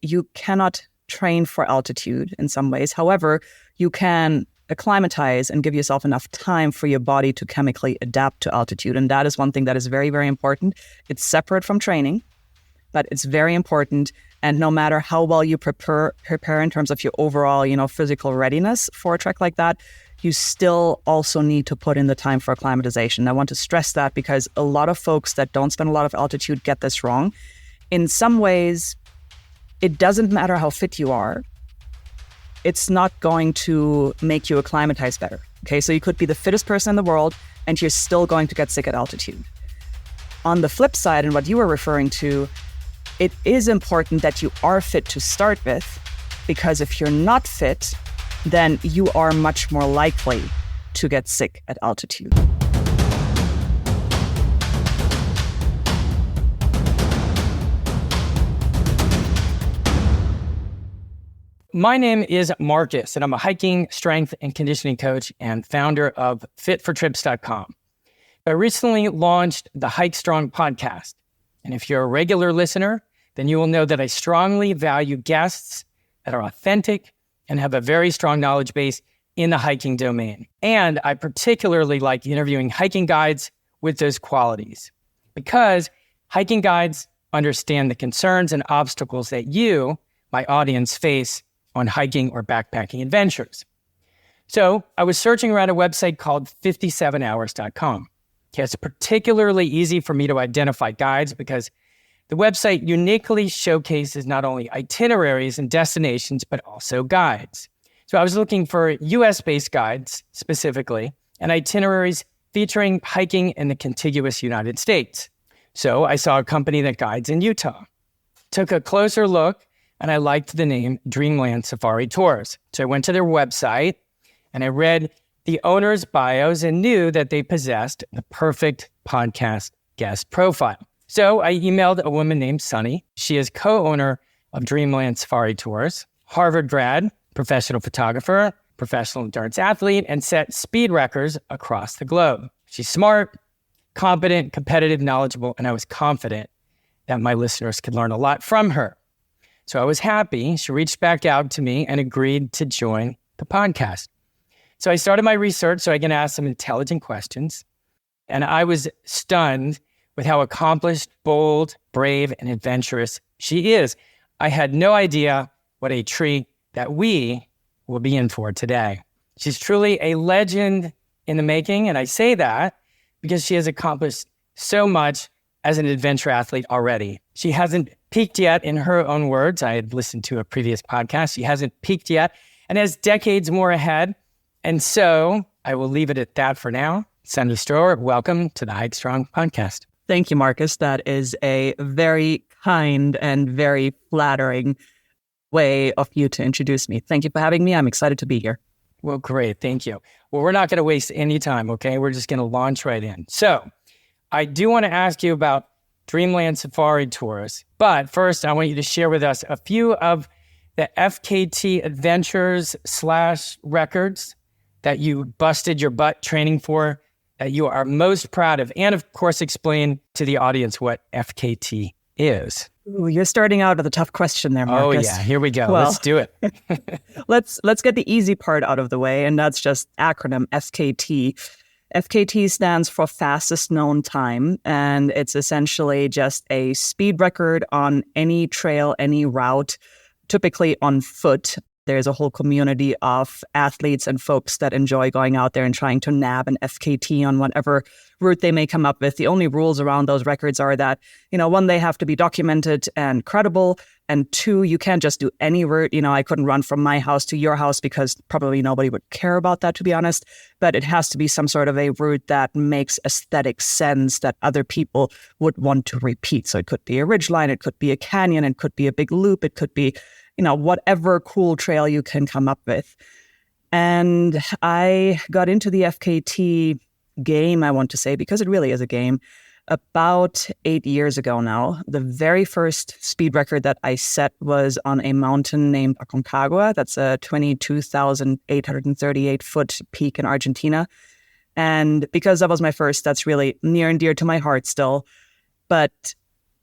you cannot train for altitude in some ways. However, you can acclimatize and give yourself enough time for your body to chemically adapt to altitude. And that is one thing that is very, very important. It's separate from training, but it's very important. And no matter how well you prepare in terms of your overall, physical readiness for a trek like that, you still also need to put in the time for acclimatization. I want to stress that because a lot of folks that don't spend a lot of altitude get this wrong. In some ways, it doesn't matter how fit you are. It's not going to make you acclimatize better. Okay, so you could be the fittest person in the world and you're still going to get sick at altitude. On the flip side, and what you were referring to, it is important that you are fit to start with, because if you're not fit, then you are much more likely to get sick at altitude. My name is Marcus, and I'm a hiking, strength, and conditioning coach and founder of fitfortrips.com. I recently launched the Hike Strong podcast. And if you're a regular listener, then you will know that I strongly value guests that are authentic and have a very strong knowledge base in the hiking domain. And I particularly like interviewing hiking guides with those qualities, because hiking guides understand the concerns and obstacles that you, my audience, face on hiking or backpacking adventures. So I was searching around a website called 57hours.com. Okay, it's particularly easy for me to identify guides because the website uniquely showcases not only itineraries and destinations, but also guides. So I was looking for US-based guides specifically, and itineraries featuring hiking in the contiguous United States. So I saw a company that guides in Utah. Took a closer look, and I liked the name Dreamland Safari Tours. So I went to their website, and I read the owners' bios and knew that they possessed the perfect podcast guest profile. So I emailed a woman named Sunny. She is co-owner of Dreamland Safari Tours, Harvard grad, professional photographer, professional endurance athlete, and set speed records across the globe. She's smart, competent, competitive, knowledgeable, and I was confident that my listeners could learn a lot from her. So I was happy. She reached back out to me and agreed to join the podcast. So I started my research so I can ask some intelligent questions. And I was stunned with how accomplished, bold, brave, and adventurous she is. I had no idea what a treat that we will be in for today. She's truly a legend in the making. And I say that because she has accomplished so much as an adventure athlete already. She hasn't peaked yet, in her own words. I had listened to a previous podcast. She hasn't peaked yet and has decades more ahead. And so I will leave it at that for now. Sunny Stroeer, welcome to the Hike Strong podcast. Thank you, Marcus. That is a very kind and very flattering way of you to introduce me. Thank you for having me. I'm excited to be here. Well, great. Thank you. Well, we're not going to waste any time, okay? We're just going to launch right in. So I do want to ask you about Dreamland Safari Tours. But first, I want you to share with us a few of the FKT adventures / records that you busted your butt training for, that you are most proud of. And of course, explain to the audience what FKT is. Ooh, you're starting out with a tough question there, Marcus. Oh yeah, here we go. Well, let's do it. Let's get the easy part out of the way, and that's just acronym FKT. FKT stands for fastest known time, and it's essentially just a speed record on any trail, any route, typically on foot. There's a whole community of athletes and folks that enjoy going out there and trying to nab an FKT on whatever route they may come up with. The only rules around those records are that, one, they have to be documented and credible, and two, you can't just do any route. I couldn't run from my house to your house because probably nobody would care about that, to be honest. But it has to be some sort of a route that makes aesthetic sense that other people would want to repeat. So it could be a ridgeline, it could be a canyon, it could be a big loop, it could be whatever cool trail you can come up with. And I got into the FKT game, I want to say, because it really is a game, about 8 years ago now. The very first speed record that I set was on a mountain named Aconcagua. That's a 22,838 foot peak in Argentina. And because that was my first, that's really near and dear to my heart still. But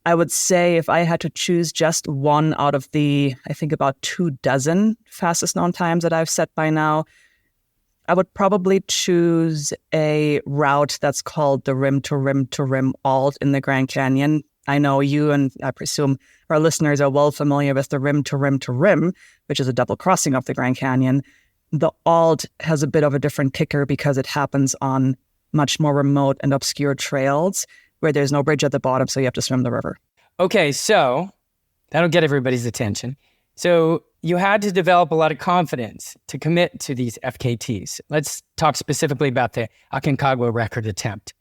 I would say if I had to choose just one out of the, I think about 24 fastest known times that I've set by now, I would probably choose a route that's called the rim to rim to rim alt in the Grand Canyon. I know you and I presume our listeners are well familiar with the rim to rim to rim, which is a double crossing of the Grand Canyon. The alt has a bit of a different kicker because it happens on much more remote and obscure trails where there's no bridge at the bottom, so you have to swim the river. Okay, so that'll get everybody's attention. So you had to develop a lot of confidence to commit to these FKTs. Let's talk specifically about the Aconcagua record attempt.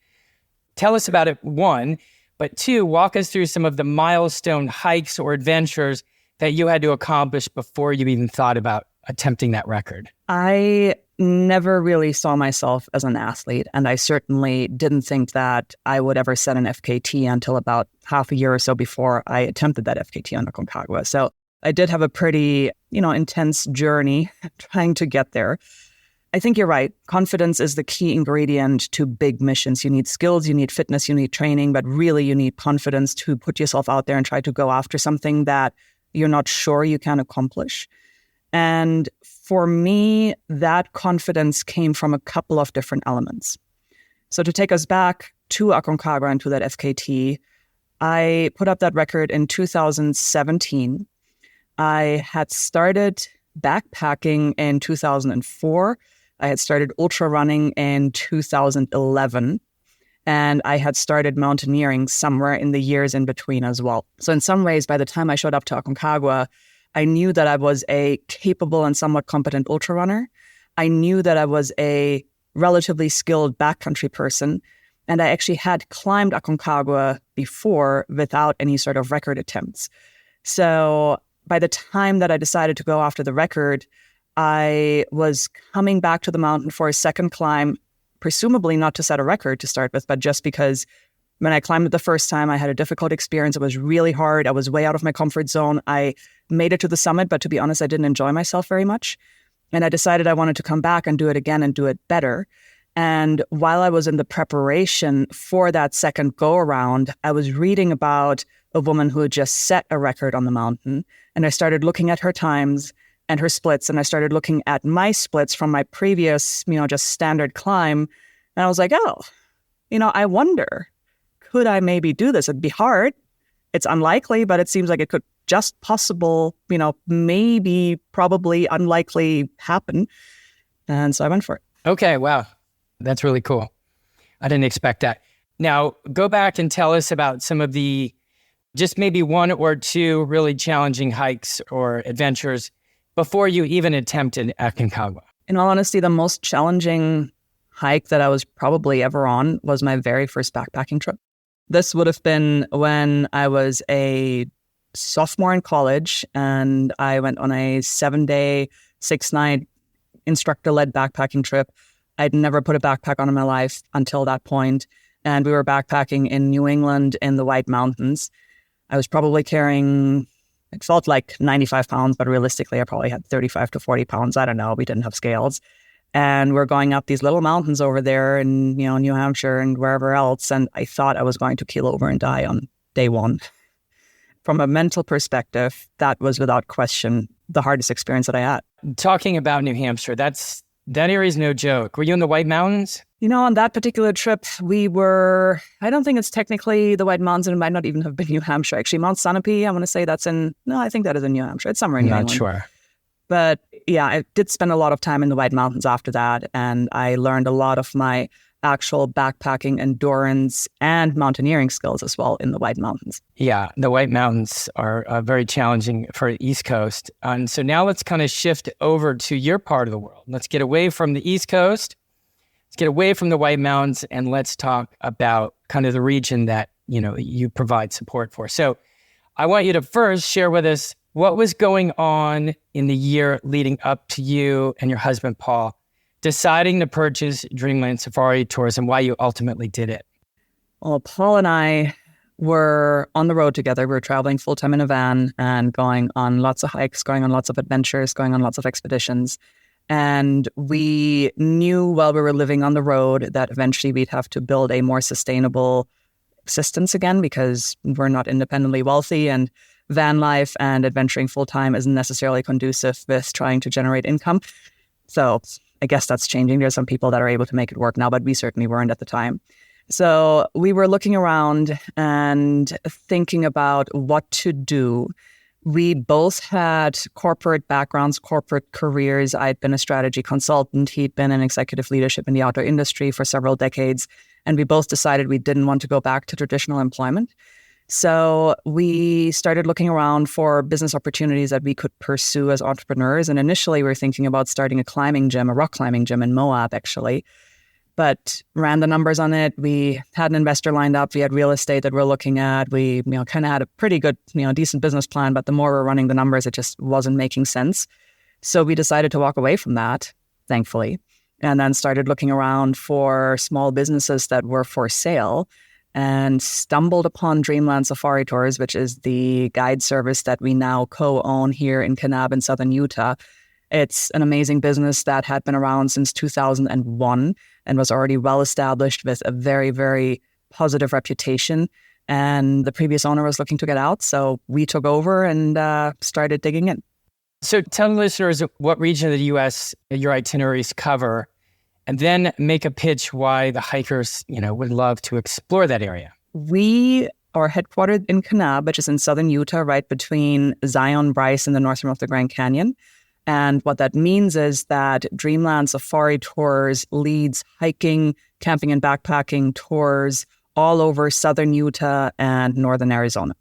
Tell us about it, one, but two, walk us through some of the milestone hikes or adventures that you had to accomplish before you even thought about attempting that record. I never really saw myself as an athlete, and I certainly didn't think that I would ever set an FKT until about half a year or so before I attempted that FKT on Aconcagua. So I did have a pretty, intense journey trying to get there. I think you're right. Confidence is the key ingredient to big missions. You need skills, you need fitness, you need training, but really you need confidence to put yourself out there and try to go after something that you're not sure you can accomplish. And for me, that confidence came from a couple of different elements. So to take us back to Aconcagua and to that FKT, I put up that record in 2017. I had started backpacking in 2004. I had started ultra running in 2011. And I had started mountaineering somewhere in the years in between as well. So in some ways, by the time I showed up to Aconcagua, I knew that I was a capable and somewhat competent ultra runner. I knew that I was a relatively skilled backcountry person. And I actually had climbed Aconcagua before without any sort of record attempts. So by the time that I decided to go after the record, I was coming back to the mountain for a second climb, presumably not to set a record to start with, but just because when I climbed it the first time, I had a difficult experience. It was really hard. I was way out of my comfort zone. I made it to the summit, but to be honest, I didn't enjoy myself very much. And I decided I wanted to come back and do it again and do it better. And while I was in the preparation for that second go-around, I was reading about a woman who had just set a record on the mountain. And I started looking at her times and her splits. And I started looking at my splits from my previous, just standard climb. And I was like, I wonder, could I maybe do this? It'd be hard. It's unlikely, but it seems like it could just possible, maybe, probably, unlikely happen. And so I went for it. Okay, wow. That's really cool. I didn't expect that. Now, go back and tell us about some of the, just maybe one or two really challenging hikes or adventures before you even attempted Aconcagua. In all honesty, the most challenging hike that I was probably ever on was my very first backpacking trip. This would have been when I was a sophomore in college, and I went on a 7-day, 6-night instructor-led backpacking trip. I'd never put a backpack on in my life until that point, and we were backpacking in New England in the White Mountains. I was probably carrying, it felt like 95 pounds, but realistically I probably had 35 to 40 pounds. I don't know. We didn't have scales. And we're going up these little mountains over there in, New Hampshire and wherever else. And I thought I was going to keel over and die on day one. From a mental perspective, that was without question the hardest experience that I had. Talking about New Hampshire, that area is no joke. Were you in the White Mountains? On that particular trip, we were, I don't think it's technically the White Mountains, and it might not even have been New Hampshire. Actually, Mount Sunapee, I want to say I think that is in New Hampshire. It's somewhere in New England. Not sure. But yeah, I did spend a lot of time in the White Mountains after that, and I learned a lot of my actual backpacking, endurance, and mountaineering skills as well in the White Mountains. Yeah, the White Mountains are very challenging for the East Coast. And so now let's kind of shift over to your part of the world. Let's get away from the East Coast. Let's get away from the White Mountains, and let's talk about kind of the region that, you provide support for. So I want you to first share with us what was going on in the year leading up to you and your husband, Paul, deciding to purchase Dreamland Safari Tours and why you ultimately did it. Well, Paul and I were on the road together. We were traveling full-time in a van and going on lots of hikes, going on lots of adventures, going on lots of expeditions. And we knew while we were living on the road that eventually we'd have to build a more sustainable assistance again because we're not independently wealthy, and van life and adventuring full-time isn't necessarily conducive with trying to generate income. So I guess that's changing. There's some people that are able to make it work now, but we certainly weren't at the time. So we were looking around and thinking about what to do. We both had corporate backgrounds, corporate careers. I'd been a strategy consultant. He'd been in executive leadership in the outdoor industry for several decades. And we both decided we didn't want to go back to traditional employment. So we started looking around for business opportunities that we could pursue as entrepreneurs. And initially, we were thinking about starting a rock climbing gym in Moab, actually. But ran the numbers on it. We had an investor lined up. We had real estate that we're looking at. We, kind of had a pretty good, decent business plan. But the more we're running the numbers, it just wasn't making sense. So we decided to walk away from that, thankfully, and then started looking around for small businesses that were for sale and stumbled upon Dreamland Safari Tours, which is the guide service that we now co-own here in Kanab in southern Utah. It's an amazing business that had been around since 2001 and was already well established with a very, very positive reputation. And the previous owner was looking to get out, so we took over and started digging in. So tell the listeners what region of the U.S. your itineraries cover, and then make a pitch why the hikers, would love to explore that area. We are headquartered in Kanab, which is in southern Utah, right between Zion, Bryce, and the north rim of the Grand Canyon. And what that means is that Dreamland Safari Tours leads hiking, camping, and backpacking tours all over southern Utah and northern Arizona.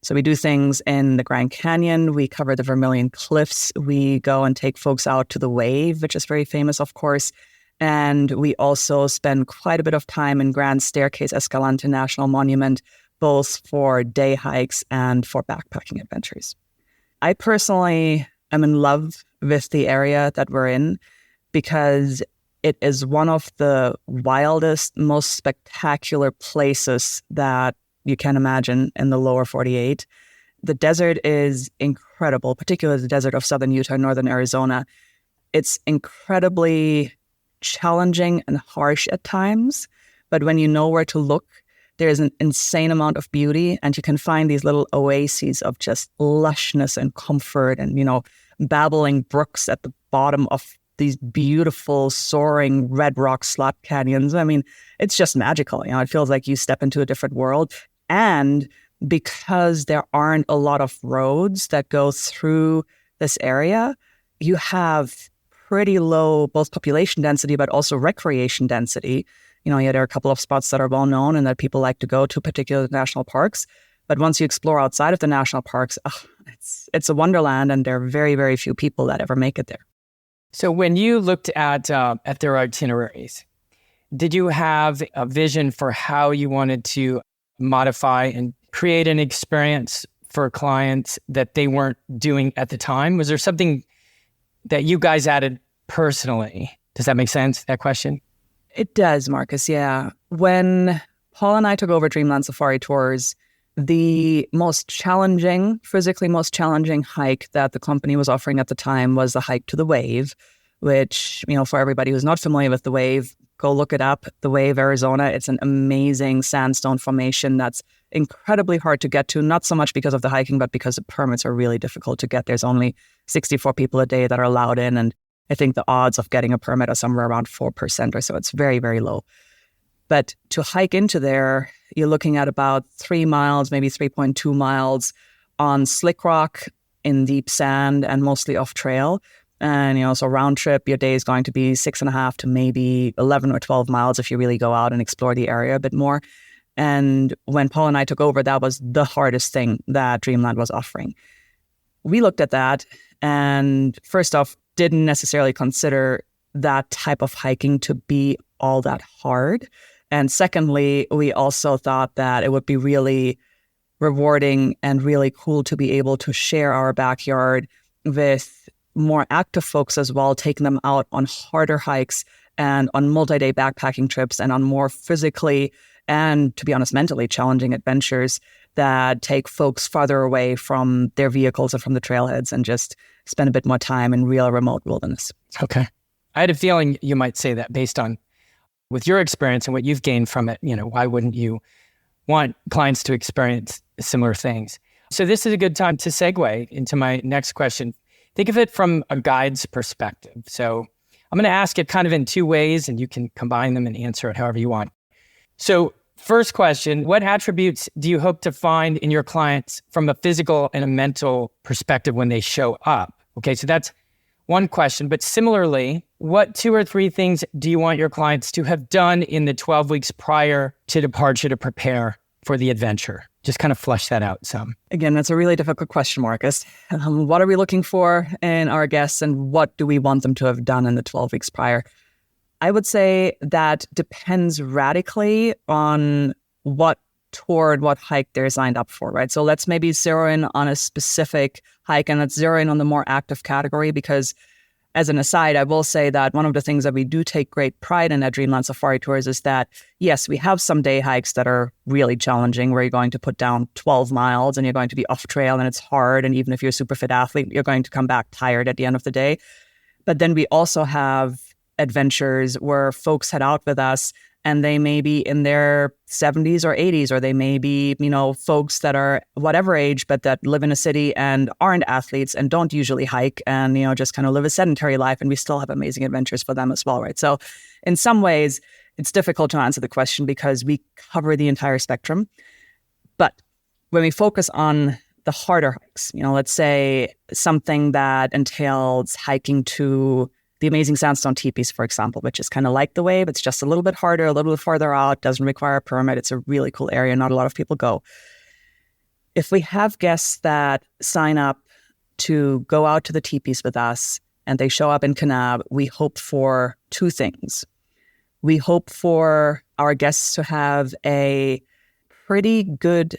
So we do things in the Grand Canyon. We cover the Vermilion Cliffs. We go and take folks out to the Wave, which is very famous, of course. And we also spend quite a bit of time in Grand Staircase Escalante National Monument, both for day hikes and for backpacking adventures. I personally am in love with the area that we're in because it is one of the wildest, most spectacular places that you can imagine in the lower 48. The desert is incredible, particularly the desert of southern Utah, northern Arizona. It's incredibly challenging and harsh at times, but when you know where to look, there's an insane amount of beauty, and you can find these little oases of just lushness and comfort and, babbling brooks at the bottom of these beautiful, soaring red rock slot canyons. I mean, it's just magical. It feels like you step into a different world. And because there aren't a lot of roads that go through this area, you have pretty low both population density, but also recreation density. There are a couple of spots that are well known and that people like to go to, particularly national parks. But once you explore outside of the national parks, it's a wonderland, and there are very, very few people that ever make it there. So when you looked at their itineraries, did you have a vision for how you wanted to modify and create an experience for clients that they weren't doing at the time? Was there something that you guys added personally? Does that make sense, that question? It does, Marcus, yeah. When Paul and I took over Dreamland Safari Tours, the physically most challenging hike that the company was offering at the time was the hike to the Wave, which, for everybody who's not familiar with the Wave, go look it up. The Wave, Arizona, it's an amazing sandstone formation that's incredibly hard to get to, not so much because of the hiking, but because the permits are really difficult to get. There's only 64 people a day that are allowed in, and I think the odds of getting a permit are somewhere around 4% or so. It's very, very low. But to hike into there, you're looking at about 3 miles, maybe 3.2 miles on slick rock in deep sand and mostly off trail. And, so round trip, your day is going to be 6.5 to maybe 11 or 12 miles if you really go out and explore the area a bit more. And when Paul and I took over, that was the hardest thing that Dreamland was offering. We looked at that and first off, didn't necessarily consider that type of hiking to be all that hard. And secondly, we also thought that it would be really rewarding and really cool to be able to share our backyard with more active folks as well, taking them out on harder hikes and on multi-day backpacking trips and on more physically and, to be honest, mentally challenging adventures that take folks farther away from their vehicles and from the trailheads and just spend a bit more time in real remote wilderness. Okay. I had a feeling you might say that based on with your experience and what you've gained from it. Why wouldn't you want clients to experience similar things. So this is a good time to segue into my next question. Think of it from a guide's perspective. So I'm going to ask it kind of in two ways, and you can combine them and answer it however you want. So first question, what attributes do you hope to find in your clients from a physical and a mental perspective when they show up? Okay, so that's one question. But similarly, what 2 or 3 things do you want your clients to have done in the 12 weeks prior to departure to prepare for the adventure? Just kind of flesh that out some. Again, that's a really difficult question, Marcus. What are we looking for in our guests, and what do we want them to have done in the 12 weeks prior? I would say that depends radically on what tour and what hike they're signed up for, right? So let's maybe zero in on a specific hike, and let's zero in on the more active category, because as an aside, I will say that one of the things that we do take great pride in at Dreamland Safari Tours is that, yes, we have some day hikes that are really challenging, where you're going to put down 12 miles and you're going to be off trail and it's hard. And even if you're a super fit athlete, you're going to come back tired at the end of the day. But then we also have adventures where folks head out with us and they may be in their 70s or 80s, or they may be, folks that are whatever age, but that live in a city and aren't athletes and don't usually hike and, just kind of live a sedentary life. And we still have amazing adventures for them as well, right? So in some ways, it's difficult to answer the question because we cover the entire spectrum. But when we focus on the harder hikes, let's say something that entails hiking to the amazing sandstone teepees, for example, which is kind of like the wave. It's just a little bit harder, a little bit farther out, doesn't require a permit. It's a really cool area. Not a lot of people go. If we have guests that sign up to go out to the teepees with us and they show up in Kanab, we hope for 2 things. We hope for our guests to have a pretty good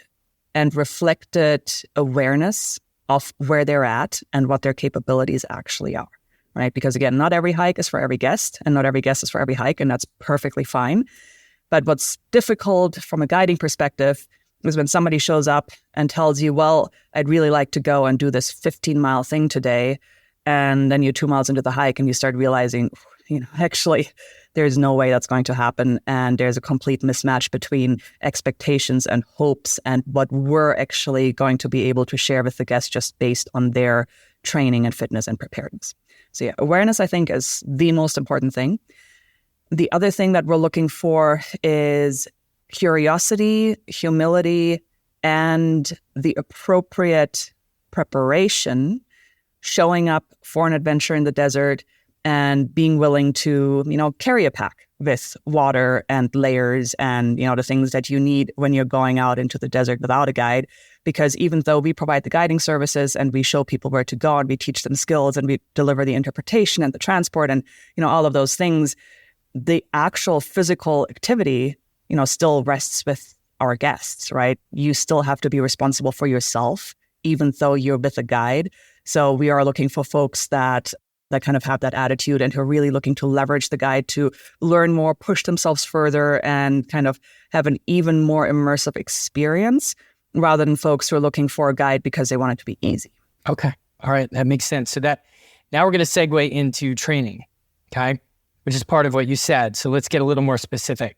and reflected awareness of where they're at and what their capabilities actually are. Right? Because again, not every hike is for every guest and not every guest is for every hike, and that's perfectly fine. But what's difficult from a guiding perspective is when somebody shows up and tells you, well, I'd really like to go and do this 15-mile thing today. And then you're 2 miles into the hike and you start realizing, actually, there's no way that's going to happen. And there's a complete mismatch between expectations and hopes and what we're actually going to be able to share with the guests just based on their training and fitness and preparedness. So yeah, awareness, I think, is the most important thing. The other thing that we're looking for is curiosity, humility, and the appropriate preparation, showing up for an adventure in the desert and being willing to, carry a pack with water and layers and, the things that you need when you're going out into the desert without a guide. Because even though we provide the guiding services and we show people where to go and we teach them skills and we deliver the interpretation and the transport and, all of those things, the actual physical activity, still rests with our guests, right? You still have to be responsible for yourself, even though you're with a guide. So we are looking for folks that kind of have that attitude and who are really looking to leverage the guide to learn more, push themselves further, and kind of have an even more immersive experience, rather than folks who are looking for a guide because they want it to be easy. Okay. All right. That makes sense. So now we're going to segue into training, okay, which is part of what you said. So let's get a little more specific.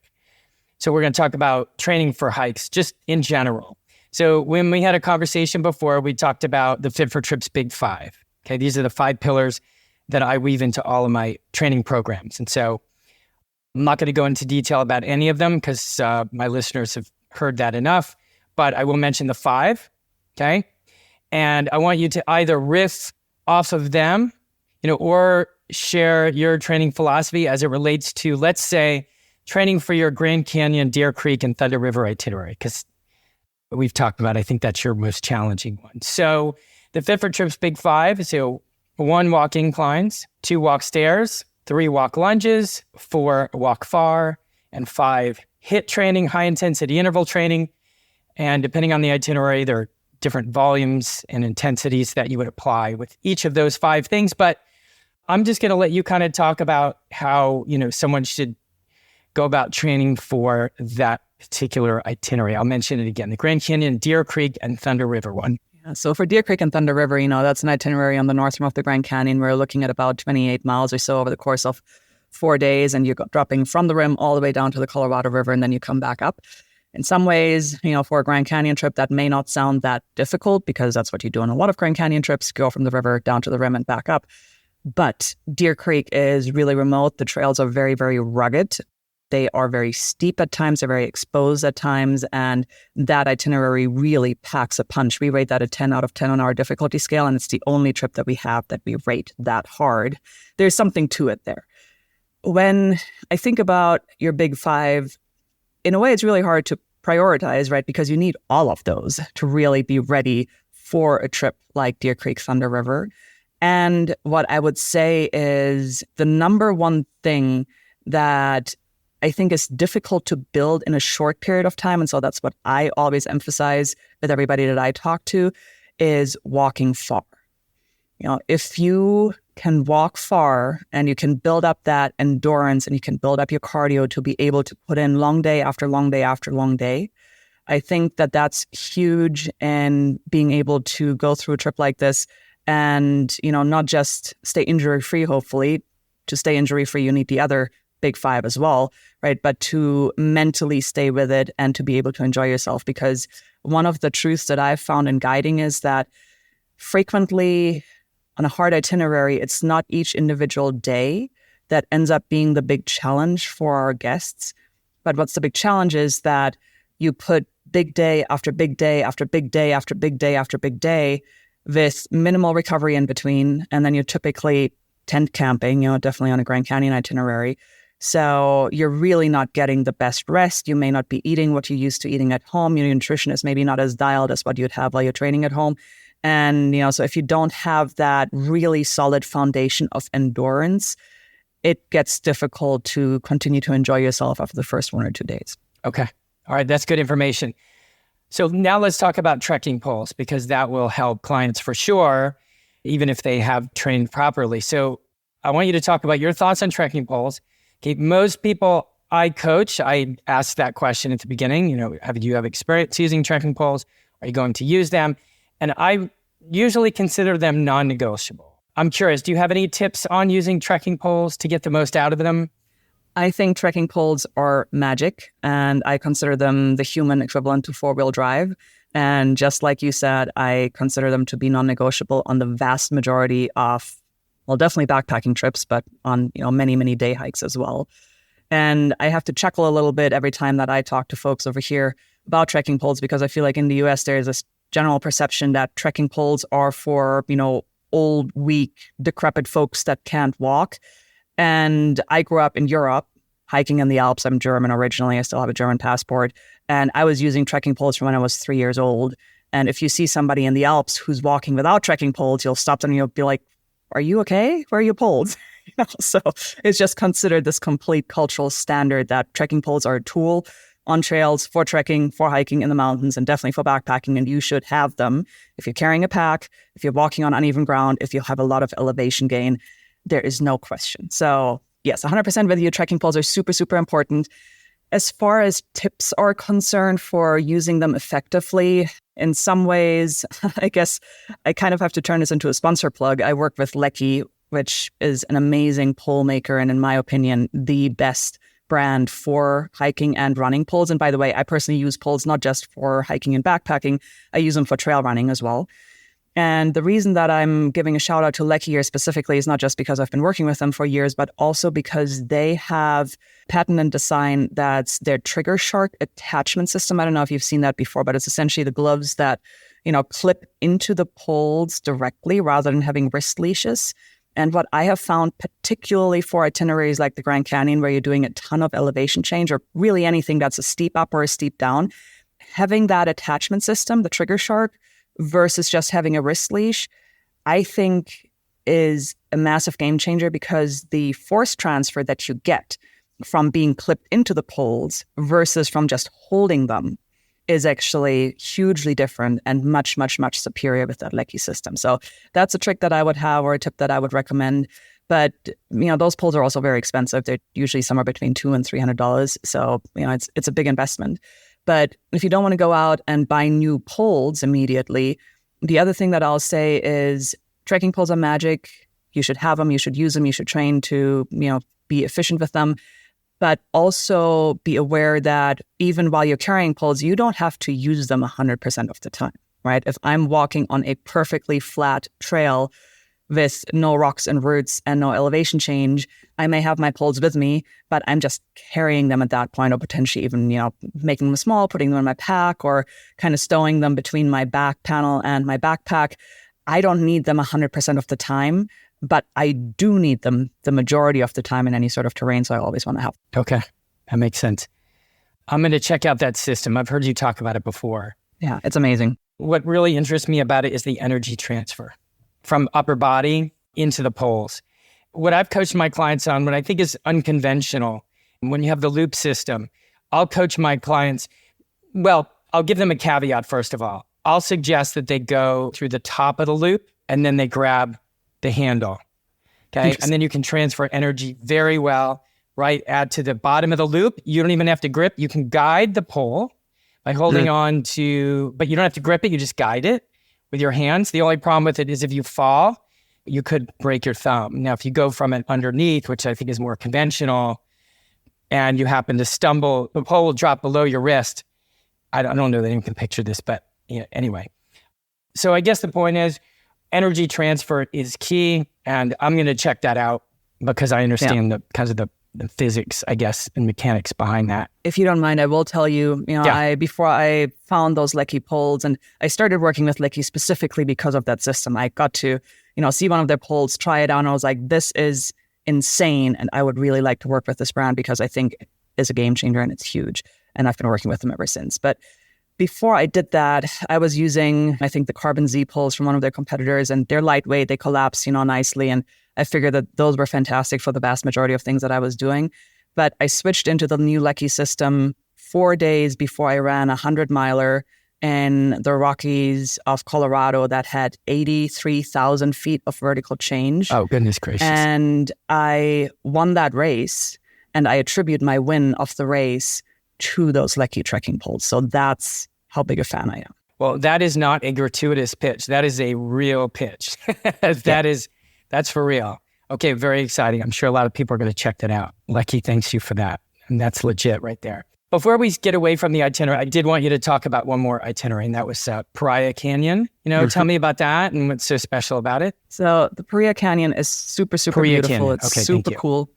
So we're going to talk about training for hikes just in general. So when we had a conversation before, we talked about the Fit for Trips Big 5. Okay. These are the 5 pillars that I weave into all of my training programs. And so I'm not going to go into detail about any of them because my listeners have heard that enough, but I will mention the 5, okay? And I want you to either riff off of them, or share your training philosophy as it relates to, let's say, training for your Grand Canyon, Deer Creek, and Thunder River itinerary, because we've talked about, I think that's your most challenging one. So the Fit for Trips Big 5 is 1 walk inclines, 2 walk stairs, 3 walk lunges, 4 walk far, and 5 HIIT training, high intensity interval training. And depending on the itinerary, there are different volumes and intensities that you would apply with each of those 5 things. But I'm just going to let you kind of talk about how, someone should go about training for that particular itinerary. I'll mention it again, the Grand Canyon, Deer Creek, and Thunder River one. So for Deer Creek and Thunder River, that's an itinerary on the north rim of the Grand Canyon. We're looking at about 28 miles or so over the course of 4 days, and you're dropping from the rim all the way down to the Colorado River, and then you come back up. In some ways, for a Grand Canyon trip, that may not sound that difficult because that's what you do on a lot of Grand Canyon trips, go from the river down to the rim and back up. But Deer Creek is really remote. The trails are very, very rugged. They are very steep at times. They're very exposed at times. And that itinerary really packs a punch. We rate that a 10 out of 10 on our difficulty scale. And it's the only trip that we have that we rate that hard. There's something to it there. When I think about your big five, in a way, it's really hard to prioritize, right? Because you need all of those to really be ready for a trip like Deer Creek Thunder River. And what I would say is the number one thing that I think is difficult to build in a short period of time, and so that's what I always emphasize with everybody that I talk to, is walking far. If you can walk far and you can build up that endurance and you can build up your cardio to be able to put in long day after long day after long day, I think that that's huge in being able to go through a trip like this and, not just stay injury-free, hopefully. To stay injury-free, you need the other big five as well, right? But to mentally stay with it and to be able to enjoy yourself. Because one of the truths that I've found in guiding is that frequently on a hard itinerary, it's not each individual day that ends up being the big challenge for our guests. But what's the big challenge is that you put big day after big day after big day after big day after big day with minimal recovery in between. And then you're typically tent camping, definitely on a Grand Canyon itinerary. So you're really not getting the best rest. You may not be eating what you're used to eating at home. Your nutrition is maybe not as dialed as what you'd have while you're training at home. And, so if you don't have that really solid foundation of endurance, it gets difficult to continue to enjoy yourself after the first 1 or 2 days. Okay. All right. That's good information. So now let's talk about trekking poles, because that will help clients for sure, even if they have trained properly. So I want you to talk about your thoughts on trekking poles. Okay, most people I coach, I ask that question at the beginning, do you have experience using trekking poles? Are you going to use them? And I usually consider them non-negotiable. I'm curious, do you have any tips on using trekking poles to get the most out of them? I think trekking poles are magic, and I consider them the human equivalent to four-wheel drive. And just like you said, I consider them to be non-negotiable on the vast majority of, well, definitely backpacking trips, but on, many, many day hikes as well. And I have to chuckle a little bit every time that I talk to folks over here about trekking poles, because I feel like in the US, there's this general perception that trekking poles are for, old, weak, decrepit folks that can't walk. And I grew up in Europe, hiking in the Alps. I'm German originally. I still have a German passport. And I was using trekking poles from when I was 3 years old. And if you see somebody in the Alps who's walking without trekking poles, you'll stop them and you'll be like, are you okay? Where are your poles? So it's just considered this complete cultural standard that trekking poles are a tool on trails for trekking, for hiking in the mountains, and definitely for backpacking. And you should have them if you're carrying a pack, if you're walking on uneven ground, if you have a lot of elevation gain. There is no question. So yes, 100% with you, trekking poles are super, super important. As far as tips are concerned for using them effectively, in some ways, I guess I kind of have to turn this into a sponsor plug. I work with Lecky, which is an amazing pole maker, and in my opinion, the best brand for hiking and running poles. And by the way, I personally use poles not just for hiking and backpacking, I use them for trail running as well. And the reason that I'm giving a shout out to Lecky here specifically is not just because I've been working with them for years, but also because they have patent and design that's their trigger shark attachment system. I don't know if you've seen that before, but it's essentially the gloves that, clip into the poles directly rather than having wrist leashes. And what I have found, particularly for itineraries like the Grand Canyon, where you're doing a ton of elevation change, or really anything that's a steep up or a steep down, having that attachment system, the trigger shark, versus just having a wrist leash, I think is a massive game changer, because the force transfer that you get from being clipped into the poles versus from just holding them is actually hugely different and much, much, much superior with that Lecky system. So that's a trick that I would have, or a tip that I would recommend. But, those poles are also very expensive. They're usually somewhere between $200 and $300. So, it's a big investment. But if you don't want to go out and buy new poles immediately, the other thing that I'll say is trekking poles are magic. You should have them. You should use them. You should train to, be efficient with them. but also be aware that even while you're carrying poles, you don't have to use them 100% of the time, right? If I'm walking on a perfectly flat trail with no rocks and roots and no elevation change, I may have my poles with me, but I'm just carrying them at that point, or potentially even, making them small, putting them in my pack, or kind of stowing them between my back panel and my backpack. I don't need them 100% of the time, but I do need them the majority of the time in any sort of terrain, so I always want to have. Okay, that makes sense. I'm going to check out that system. I've heard you talk about it before. Yeah, it's amazing. What really interests me about it is the energy transfer from upper body into the poles. What I've coached my clients on, what I think is unconventional, when you have the loop system, I'll coach my clients. Well, I'll give them a caveat, first of all. I'll suggest that they go through the top of the loop and then they grab the handle. Okay. And then you can transfer energy very well, right? Add to the bottom of the loop. You don't even have to grip. You can guide the pole by holding on to, but you don't have to grip it. You just guide it with your hands. The only problem with it is if you fall, you could break your thumb. Now, if you go from it underneath, which I think is more conventional, and you happen to stumble, the pole will drop below your wrist. I don't know that anyone can picture this, but anyway. So I guess the point is energy transfer is key, and I'm going to check that out because I understand the kinds of the physics, I guess, and mechanics behind that. If you don't mind, I will tell you, before I found those Lecky poles, and I started working with Lecky specifically because of that system, I got to, see one of their poles, try it out, and I was like, this is insane, and I would really like to work with this brand because I think it's a game changer and it's huge, and I've been working with them ever since. But before I did that, I was using, I think, the Carbon Z poles from one of their competitors, and they're lightweight, they collapse, nicely, and I figured that those were fantastic for the vast majority of things that I was doing. But I switched into the new Lecky system 4 days before I ran a 100-miler in the Rockies of Colorado that had 83,000 feet of vertical change. Oh, goodness gracious. And I won that race, and I attribute my win of the race to those Lecky trekking poles. So that's how big a fan I am. Well, that is not a gratuitous pitch. That is a real pitch. That's for real. Okay, very exciting. I'm sure a lot of people are going to check that out. Lecky thanks you for that. And that's legit right there. Before we get away from the itinerary, I did want you to talk about one more itinerary, and that was Paria Canyon. Tell me about that and what's so special about it. So the Paria Canyon is super beautiful. Canyon. It's okay, super cool.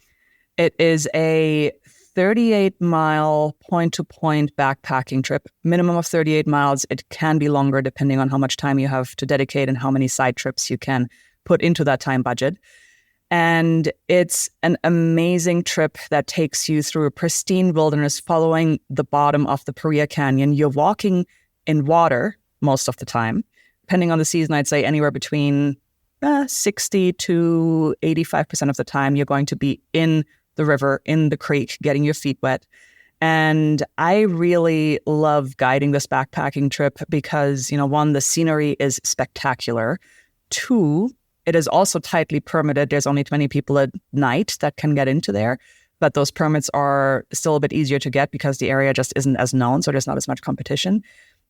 It is a 38-mile point-to-point backpacking trip, minimum of 38 miles. It can be longer depending on how much time you have to dedicate and how many side trips you can put into that time budget. And it's an amazing trip that takes you through a pristine wilderness following the bottom of the Paria Canyon. You're walking in water most of the time. Depending on the season, I'd say anywhere between 60 to 85% of the time, you're going to be in the river, in the creek, getting your feet wet. And I really love guiding this backpacking trip because, one, the scenery is spectacular. Two, it is also tightly permitted. There's only 20 people at night that can get into there, but those permits are still a bit easier to get because the area just isn't as known, so there's not as much competition.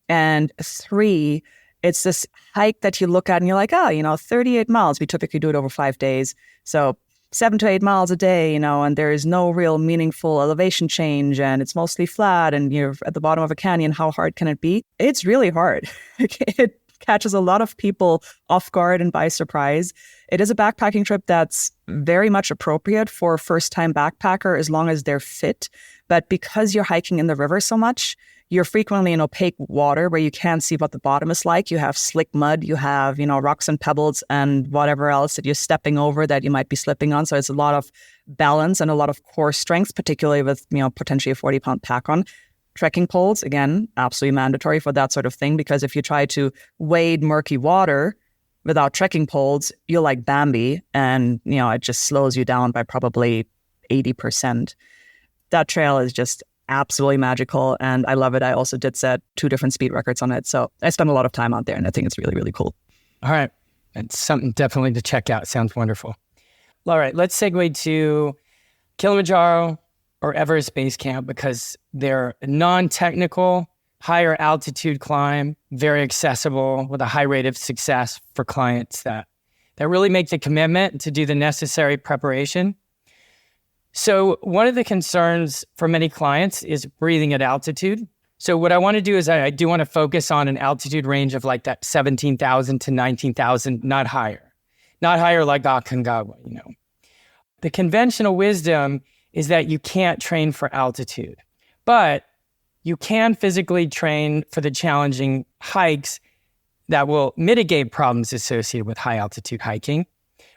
And three, it's this hike that you look at and you're like, 38 miles. We typically do it over 5 days. So 7 to 8 miles a day, and there is no real meaningful elevation change, and it's mostly flat, and you're at the bottom of a canyon. How hard can it be? It's really hard. It catches a lot of people off guard and by surprise. It is a backpacking trip that's very much appropriate for a first-time backpacker as long as they're fit. But because you're hiking in the river so much, you're frequently in opaque water where you can't see what the bottom is like. You have slick mud, you have, rocks and pebbles and whatever else that you're stepping over that you might be slipping on. So it's a lot of balance and a lot of core strength, particularly with, potentially a 40-pound pack on. Trekking poles, again, absolutely mandatory for that sort of thing, because if you try to wade murky water without trekking poles, you're like Bambi, and, it just slows you down by probably 80%. That trail is just absolutely magical, and I love it. I also did set 2 different speed records on it, so I spent a lot of time out there, and I think it's really, really cool. All right. It's something definitely to check out. Sounds wonderful. All right, let's segue to Kilimanjaro or Everest Base Camp, because they're non-technical, higher altitude climb, very accessible with a high rate of success for clients that really make the commitment to do the necessary preparation. So one of the concerns for many clients is breathing at altitude. So what I want to do is I do want to focus on an altitude range of like that 17,000 to 19,000, not higher. Not higher like Aconcagua, The conventional wisdom is that you can't train for altitude, but you can physically train for the challenging hikes that will mitigate problems associated with high altitude hiking,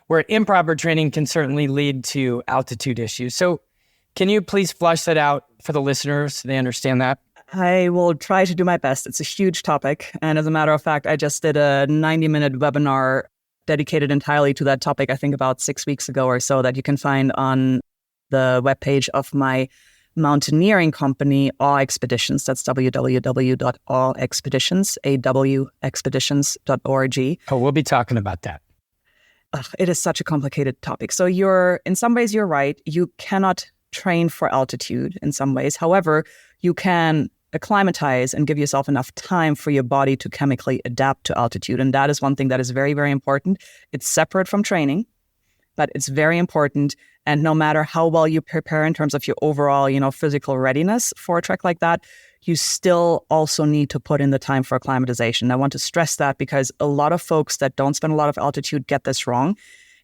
where improper training can certainly lead to altitude issues. So can you please flesh that out for the listeners so they understand that? I will try to do my best. It's a huge topic. And as a matter of fact, I just did a 90-minute webinar dedicated entirely to that topic, I think about 6 weeks ago or so, that you can find on the webpage of my mountaineering company, AWExpeditions. That's www.AWExpeditions, AWExpeditions.org. Oh, we'll be talking about that. It is such a complicated topic. So in some ways, you're right. You cannot train for altitude in some ways. However, you can acclimatize and give yourself enough time for your body to chemically adapt to altitude. And that is one thing that is very, very important. It's separate from training, but it's very important. And no matter how well you prepare in terms of your overall, physical readiness for a trek like that, you still also need to put in the time for acclimatization. I want to stress that because a lot of folks that don't spend a lot of altitude get this wrong.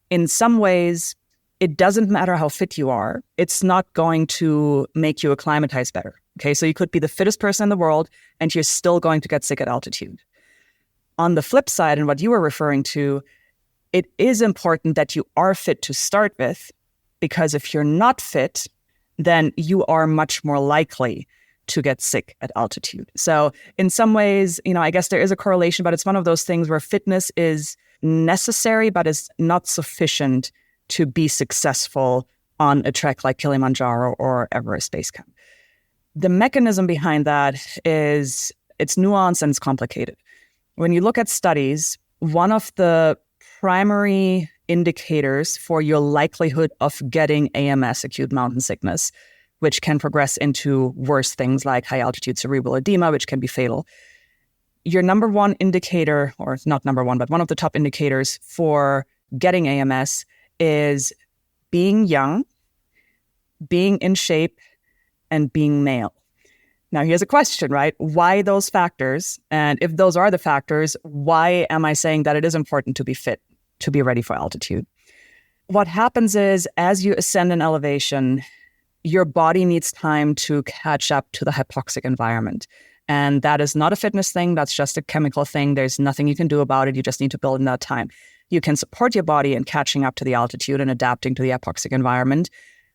In some ways, it doesn't matter how fit you are. It's not going to make you acclimatize better. Okay, so you could be the fittest person in the world and you're still going to get sick at altitude. On the flip side, and what you were referring to, it is important that you are fit to start with, because if you're not fit, then you are much more likely to get sick at altitude. So in some ways, I guess there is a correlation, but it's one of those things where fitness is necessary, but is not sufficient to be successful on a trek like Kilimanjaro or Everest Base Camp. The mechanism behind that is it's nuanced and it's complicated. When you look at studies, one of the primary indicators for your likelihood of getting AMS, acute mountain sickness, which can progress into worse things like high altitude cerebral edema, which can be fatal. Your number one indicator, or not number one, but one of the top indicators for getting AMS is being young, being in shape, and being male. Now, here's a question, right? Why those factors? And if those are the factors, why am I saying that it is important to be fit, to be ready for altitude? What happens is, as you ascend in elevation, your body needs time to catch up to the hypoxic environment. And that is not a fitness thing. That's just a chemical thing. There's nothing you can do about it. You just need to build in that time. You can support your body in catching up to the altitude and adapting to the hypoxic environment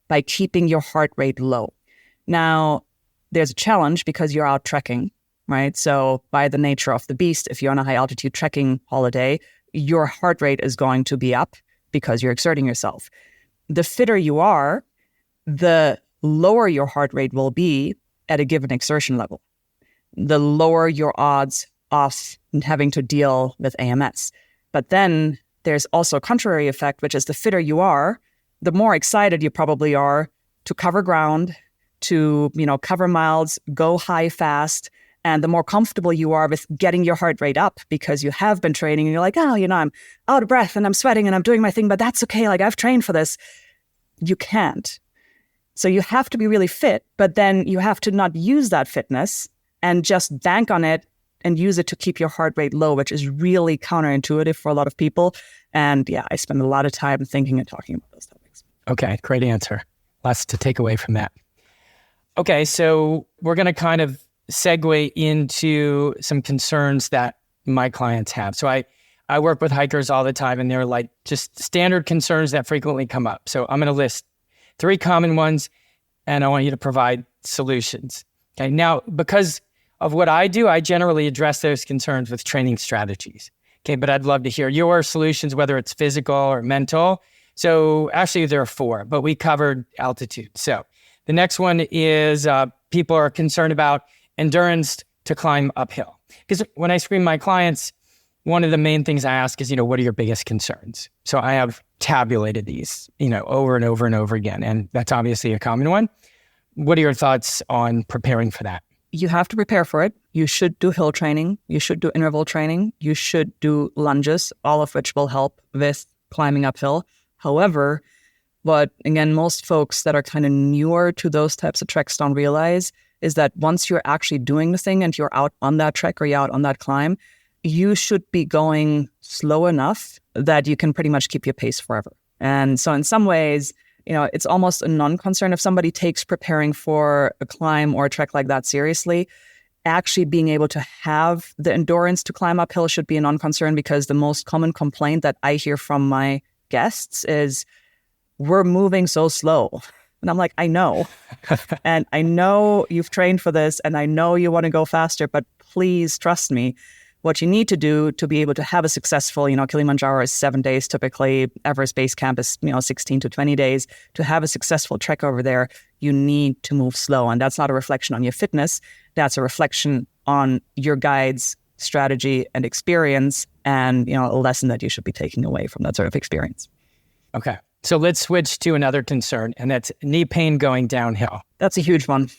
by keeping your heart rate low. Now, there's a challenge because you're out trekking, right? So by the nature of the beast, if you're on a high altitude trekking holiday, your heart rate is going to be up because you're exerting yourself. The fitter you are, the lower your heart rate will be at a given exertion level. The lower your odds of having to deal with AMS. But then there's also a contrary effect, which is the fitter you are, the more excited you probably are to cover ground, to, cover miles, go high fast, and the more comfortable you are with getting your heart rate up because you have been training and you're like, I'm out of breath and I'm sweating and I'm doing my thing, but that's okay. Like, I've trained for this. You can't. So you have to be really fit, but then you have to not use that fitness and just bank on it and use it to keep your heart rate low, which is really counterintuitive for a lot of people. And yeah, I spend a lot of time thinking and talking about those topics. Okay, great answer. Lots to take away from that. Okay, so we're going to kind of segue into some concerns that my clients have. So I work with hikers all the time, and they're like just standard concerns that frequently come up. So I'm going to list 3 common ones, and I want you to provide solutions. Okay, now, because of what I do, I generally address those concerns with training strategies. Okay, but I'd love to hear your solutions, whether it's physical or mental. So actually there are 4, but we covered altitude. So the next one is people are concerned about endurance to climb uphill. Because when I screen my clients, one of the main things I ask is, what are your biggest concerns? So I have tabulated these, over and over and over again. And that's obviously a common one. What are your thoughts on preparing for that? You have to prepare for it. You should do hill training. You should do interval training. You should do lunges, all of which will help with climbing uphill. However, What, again, most folks that are kind of newer to those types of treks don't realize is that once you're actually doing the thing and you're out on that trek or you're out on that climb, you should be going slow enough that you can pretty much keep your pace forever. And so in some ways, it's almost a non-concern if somebody takes preparing for a climb or a trek like that seriously. Actually being able to have the endurance to climb uphill should be a non-concern, because the most common complaint that I hear from my guests is, we're moving so slow. And I'm like, I know. And I know you've trained for this, and I know you want to go faster, but please trust me. What you need to do to be able to have a successful, Kilimanjaro is 7 days typically, Everest Base Camp is, 16 to 20 days. To have a successful trek over there, you need to move slow. And that's not a reflection on your fitness. That's a reflection on your guide's strategy and experience, and, a lesson that you should be taking away from that sort of experience. Okay. So let's switch to another concern, and that's knee pain going downhill. That's a huge one.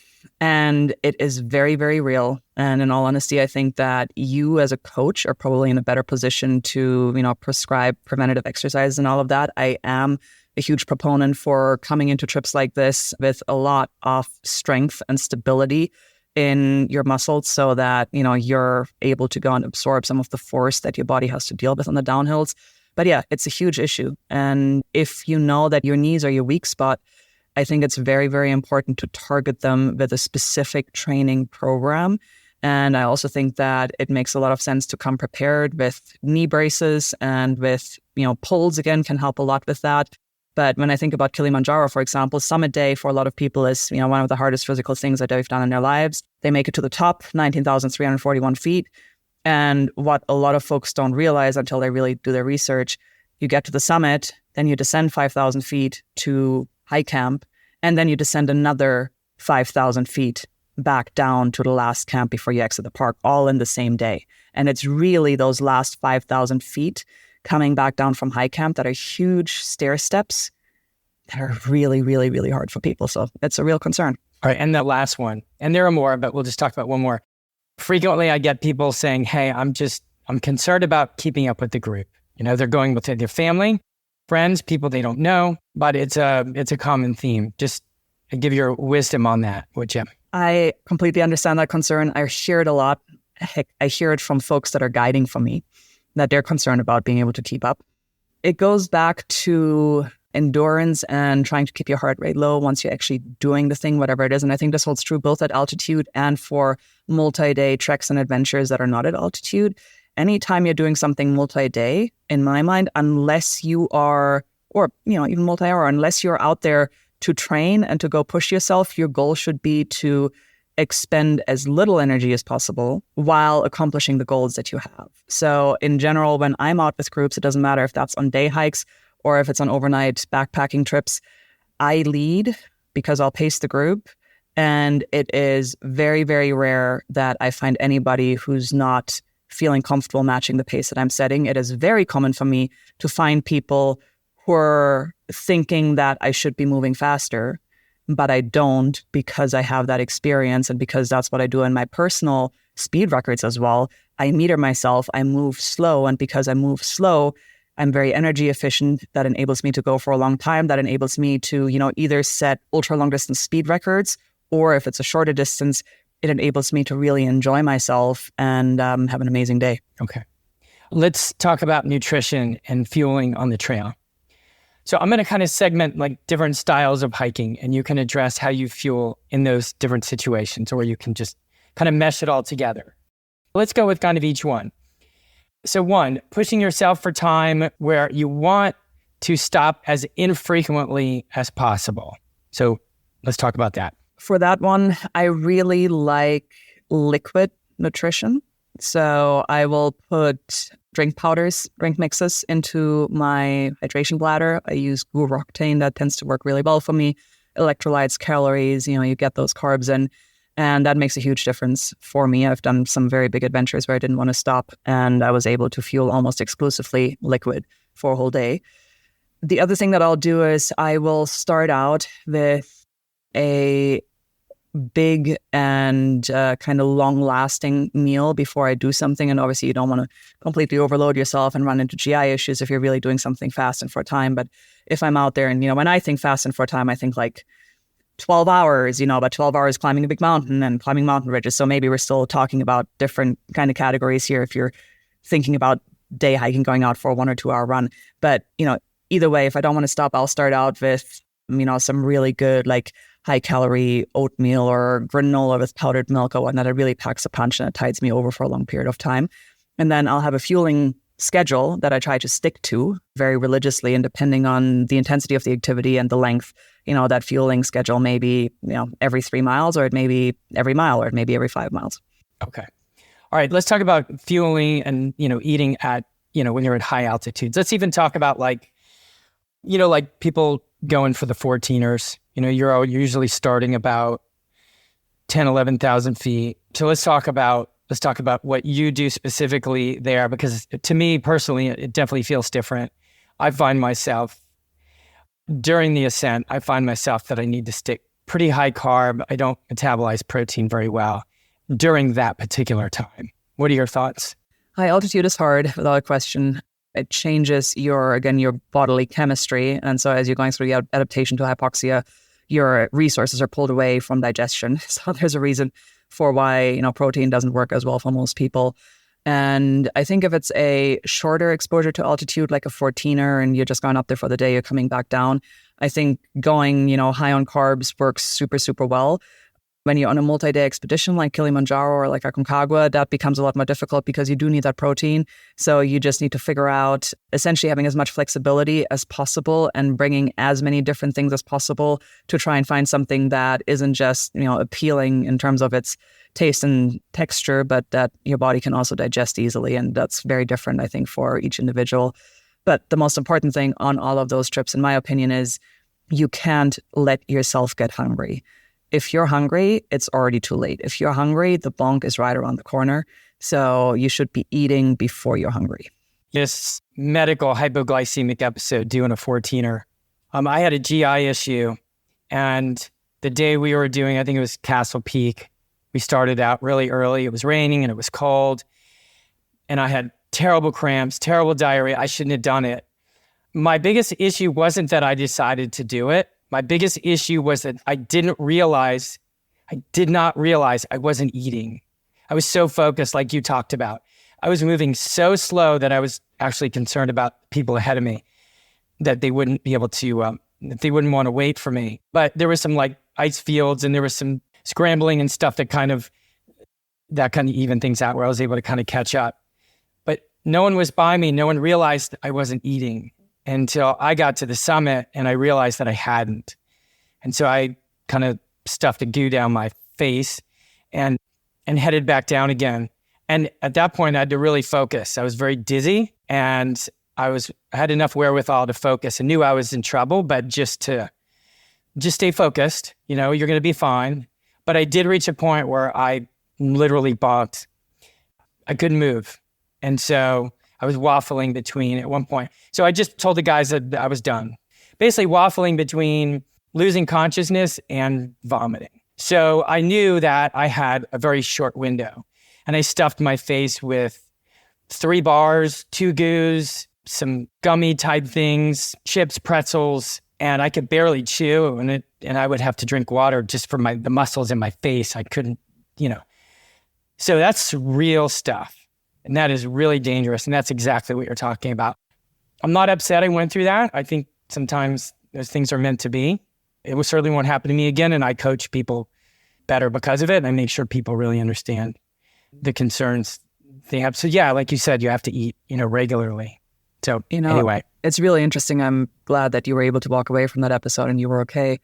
And it is very, very real. And in all honesty, I think that you as a coach are probably in a better position to, prescribe preventative exercise and all of that. I am a huge proponent for coming into trips like this with a lot of strength and stability in your muscles, so that, you're able to go and absorb some of the force that your body has to deal with on the downhills. But yeah, it's a huge issue. And if you know that your knees are your weak spot, I think it's very, very important to target them with a specific training program. And I also think that it makes a lot of sense to come prepared with knee braces, and with, pulls, again, can help a lot with that. But when I think about Kilimanjaro, for example, summit day for a lot of people is, one of the hardest physical things that they've done in their lives. They make it to the top, 19,341 feet. And what a lot of folks don't realize until they really do their research, you get to the summit, then you descend 5,000 feet to high camp, and then you descend another 5,000 feet back down to the last camp before you exit the park, all in the same day. And it's really those last 5,000 feet coming back down from high camp that are huge stair steps that are really, really, really hard for people. So it's a real concern. All right. And the last one, and there are more, but we'll just talk about one more. Frequently, I get people saying, hey, I'm concerned about keeping up with the group. They're going with their family, friends, people they don't know, but it's a common theme. Just give your wisdom on that, would you? I completely understand that concern. I hear it a lot. Heck, I hear it from folks that are guiding for me, that they're concerned about being able to keep up. It goes back to endurance and trying to keep your heart rate low once you're actually doing the thing, whatever it is. And I think this holds true both at altitude and for multi-day treks and adventures that are not at altitude. Anytime you're doing something multi-day, in my mind, unless you are, or, even multi-hour, unless you're out there to train and to go push yourself, your goal should be to expend as little energy as possible while accomplishing the goals that you have. So in general, when I'm out with groups, it doesn't matter if that's on day hikes or if it's on overnight backpacking trips, I lead because I'll pace the group. And it is very, very rare that I find anybody who's not feeling comfortable matching the pace that I'm setting. It is very common for me to find people who are thinking that I should be moving faster, but I don't, because I have that experience and because that's what I do in my personal speed records as well. I meter myself, I move slow, and because I move slow, I'm very energy efficient. That enables me to go for a long time. That enables me to, either set ultra long distance speed records, or if it's a shorter distance, it enables me to really enjoy myself and have an amazing day. Okay. Let's talk about nutrition and fueling on the trail. So I'm going to kind of segment like different styles of hiking, and you can address how you fuel in those different situations, or you can just kind of mesh it all together. Let's go with kind of each one. So one, pushing yourself for time where you want to stop as infrequently as possible. So let's talk about that. For that one, I really like liquid nutrition. So I will put drink powders, drink mixes into my hydration bladder. I use Guru Octane. That tends to work really well for me. Electrolytes, calories, you get those carbs in. And that makes a huge difference for me. I've done some very big adventures where I didn't want to stop, and I was able to fuel almost exclusively liquid for a whole day. The other thing that I'll do is I will start out with a big and kind of long-lasting meal before I do something. And obviously, you don't want to completely overload yourself and run into GI issues if you're really doing something fast and for a time. But if I'm out there and, when I think fast and for a time, I think like 12 hours, about 12 hours climbing a big mountain and climbing mountain ridges. So maybe we're still talking about different kind of categories here if you're thinking about day hiking, going out for a 1 or 2 hour run. But, either way, if I don't want to stop, I'll start out with, some really good like high calorie oatmeal or granola with powdered milk or whatnot. It really packs a punch and it tides me over for a long period of time. And then I'll have a fueling schedule that I try to stick to very religiously, and depending on the intensity of the activity and the length, that fueling schedule may be, every 3 miles, or it may be every mile, or it may be every 5 miles. Okay. All right. Let's talk about fueling and, eating at, when you're at high altitudes. Let's even talk about like people going for the 14ers, you're usually starting about 10, 11,000 feet. So let's talk about what you do specifically there, because to me personally, it definitely feels different. I find myself during the ascent, that I need to stick pretty high carb. I don't metabolize protein very well during that particular time. What are your thoughts? High altitude is hard, without a question. It changes your bodily chemistry. And so as you're going through the adaptation to hypoxia, your resources are pulled away from digestion. So there's a reason for why, protein doesn't work as well for most people. And I think if it's a shorter exposure to altitude, like a 14er, and you're just going up there for the day, you're coming back down, I think going, high on carbs works super, super well. When you're on a multi-day expedition like Kilimanjaro or like Aconcagua, that becomes a lot more difficult because you do need that protein. So you just need to figure out essentially having as much flexibility as possible and bringing as many different things as possible to try and find something that isn't just, appealing in terms of its taste and texture, but that your body can also digest easily. And that's very different, I think, for each individual. But the most important thing on all of those trips, in my opinion, is you can't let yourself get hungry. If you're hungry, it's already too late. If you're hungry, the bonk is right around the corner. So you should be eating before you're hungry. This medical hypoglycemic episode doing a 14er. I had a GI issue, and the day we were doing, I think it was Castle Peak, we started out really early. It was raining and it was cold, and I had terrible cramps, terrible diarrhea. I shouldn't have done it. My biggest issue wasn't that I decided to do it. My biggest issue was that I did not realize I wasn't eating. I was so focused, like you talked about. I was moving so slow that I was actually concerned about people ahead of me, that they wouldn't be able to, that they wouldn't want to wait for me. But there was some like ice fields, and there was some scrambling and stuff that kind of even things out, where I was able to kind of catch up. But no one was by me. No one realized I wasn't eating until I got to the summit, and I realized that I hadn't. And so I kind of stuffed a goo down my face and headed back down again. And at that point, I had to really focus. I was very dizzy, and I had enough wherewithal to focus, and knew I was in trouble, but just stay focused. You're going to be fine. But I did reach a point where I literally bonked. I couldn't move. And so I was waffling between at one point. So I just told the guys that I was done. Basically waffling between losing consciousness and vomiting. So I knew that I had a very short window. And I stuffed my face with 3 bars, 2 goos, some gummy type things, chips, pretzels, and I could barely chew. And I would have to drink water just for the muscles in my face. I couldn't, So that's real stuff. And that is really dangerous. And that's exactly what you're talking about. I'm not upset I went through that. I think sometimes those things are meant to be. It certainly won't happen to me again. And I coach people better because of it. And I make sure people really understand the concerns they have. So yeah, like you said, you have to eat, regularly. So anyway. It's really interesting. I'm glad that you were able to walk away from that episode and you were okay.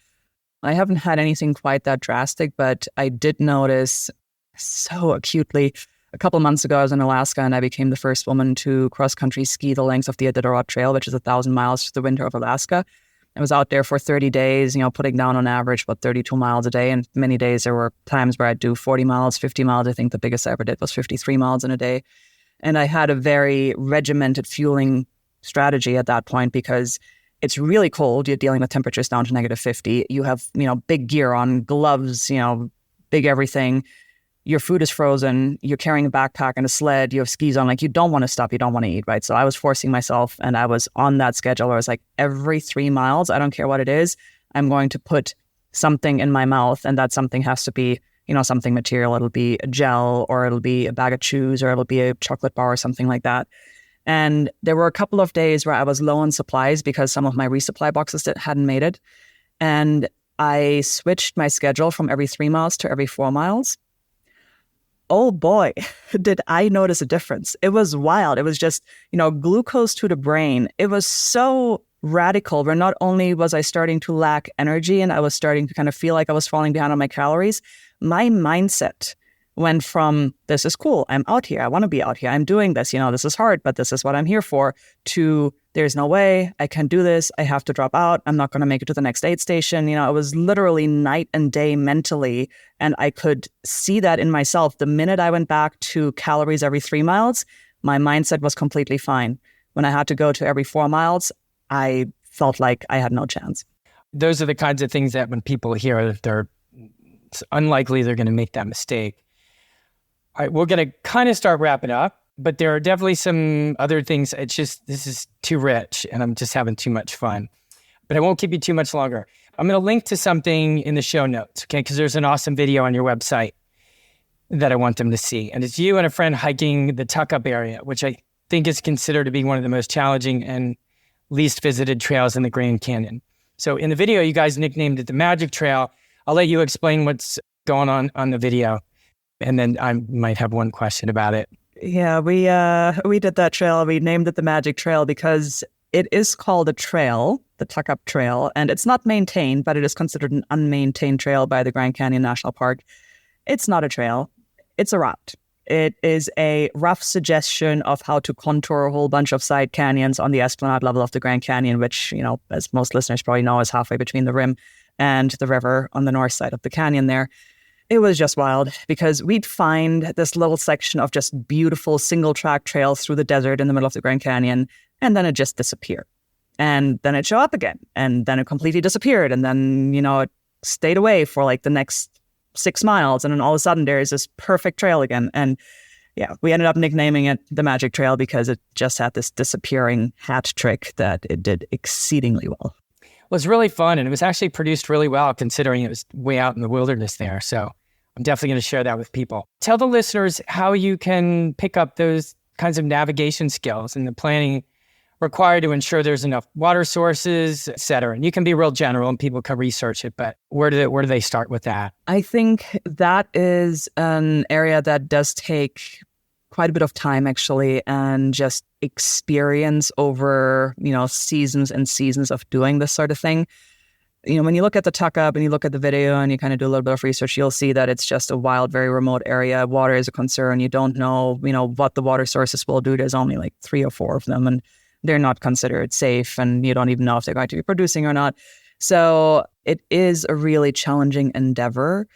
I haven't had anything quite that drastic, but I did notice so acutely. A couple of months ago, I was in Alaska, and I became the first woman to cross-country ski the length of the Iditarod Trail, which is 1,000 miles to the winter of Alaska. I was out there for 30 days, putting down on average about 32 miles a day. And many days there were times where I'd do 40 miles, 50 miles. I think the biggest I ever did was 53 miles in a day. And I had a very regimented fueling strategy at that point because it's really cold. You're dealing with temperatures down to -50. You have, big gear on, gloves, big everything. Your food is frozen. You're carrying a backpack and a sled. You have skis on. Like, you don't want to stop. You don't want to eat, right? So I was forcing myself, and I was on that schedule where I was like, every 3 miles, I don't care what it is, I'm going to put something in my mouth, and that something has to be, something material. It'll be a gel, or it'll be a bag of chews, or it'll be a chocolate bar or something like that. And there were a couple of days where I was low on supplies because some of my resupply boxes hadn't made it. And I switched my schedule from every 3 miles to every 4 miles. Oh boy, did I notice a difference. It was wild. It was just, glucose to the brain. It was so radical where not only was I starting to lack energy and I was starting to kind of feel like I was falling behind on my calories, my mindset went from, this is cool, I'm out here, I want to be out here, I'm doing this, this is hard, but this is what I'm here for, to there's no way, I can do this, I have to drop out, I'm not going to make it to the next aid station. It was literally night and day mentally, and I could see that in myself. The minute I went back to calories every 3 miles, my mindset was completely fine. When I had to go to every 4 miles, I felt like I had no chance. Those are the kinds of things that when people hear, it's unlikely they're going to make that mistake. All right, we're going to kind of start wrapping up, but there are definitely some other things. This is too rich and I'm just having too much fun, but I won't keep you too much longer. I'm going to link to something in the show notes, okay? Because there's an awesome video on your website that I want them to see. And it's you and a friend hiking the Tuck-Up area, which I think is considered to be one of the most challenging and least visited trails in the Grand Canyon. So in the video, you guys nicknamed it the Magic Trail. I'll let you explain what's going on the video. And then I might have one question about it. Yeah, we did that trail. We named it the Magic Trail because it is called a trail, the Tuck-Up Trail, and it's not maintained, but it is considered an unmaintained trail by the Grand Canyon National Park. It's not a trail. It's a route. It is a rough suggestion of how to contour a whole bunch of side canyons on the esplanade level of the Grand Canyon, which, as most listeners probably know, is halfway between the rim and the river on the north side of the canyon there. It was just wild because we'd find this little section of just beautiful single track trails through the desert in the middle of the Grand Canyon, and then it just disappeared. And then it'd show up again, and then it completely disappeared. And then, it stayed away for like the next 6 miles. And then all of a sudden there's this perfect trail again. And yeah, we ended up nicknaming it the Magic Trail because it just had this disappearing hat trick that it did exceedingly well. Well, it's really fun, and it was actually produced really well considering it was way out in the wilderness there. So I'm definitely going to share that with people. Tell the listeners how you can pick up those kinds of navigation skills and the planning required to ensure there's enough water sources, et cetera. And you can be real general and people can research it, but where do they start with that? I think that is an area that does take quite a bit of time, actually, and just experience over, seasons and seasons of doing this sort of thing. When you look at the Tuck-Up and you look at the video and you kind of do a little bit of research, you'll see that it's just a wild, very remote area. Water is a concern. You don't know, what the water sources will do. There's only like 3 or 4 of them, and they're not considered safe, and you don't even know if they're going to be producing or not. So it is a really challenging endeavor.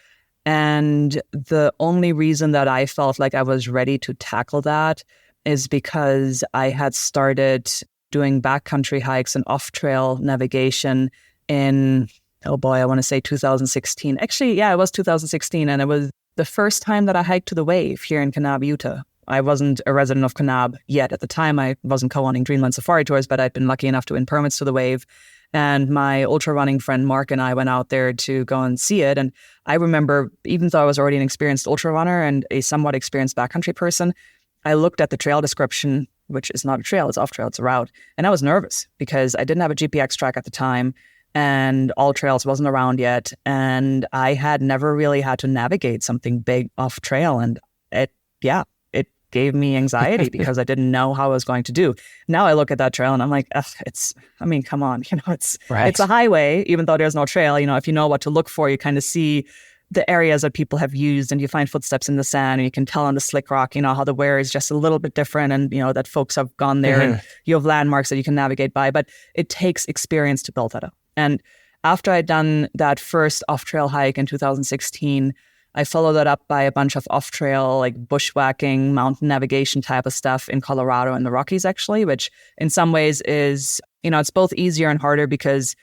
And the only reason that I felt like I was ready to tackle that is because I had started doing backcountry hikes and off-trail navigation in, I want to say 2016. Actually, yeah, it was 2016. And it was the first time that I hiked to the Wave here in Kanab, Utah. I wasn't a resident of Kanab yet at the time. I wasn't co-owning Dreamland Safari Tours, but I'd been lucky enough to win permits to the Wave. And my ultra running friend Mark and I went out there to go and see it. And I remember, even though I was already an experienced ultra runner and a somewhat experienced backcountry person, I looked at the trail description, which is not a trail, it's off trail, it's a route. And I was nervous because I didn't have a GPX track at the time, and All Trails wasn't around yet. And I had never really had to navigate something big off trail. And it gave me anxiety because I didn't know how I was going to do. Now I look at that trail and I'm like, come on, it's a highway, even though there's no trail. If you know what to look for, you kind of see the areas that people have used, and you find footsteps in the sand, and you can tell on the slick rock, how the wear is just a little bit different, and that folks have gone there, and you have landmarks that you can navigate by. But it takes experience to build that up. And after I'd done that first off-trail hike in 2016, I followed that up by a bunch of off-trail, like bushwhacking, mountain navigation type of stuff in Colorado and the Rockies, actually, which in some ways is, it's both easier and harder because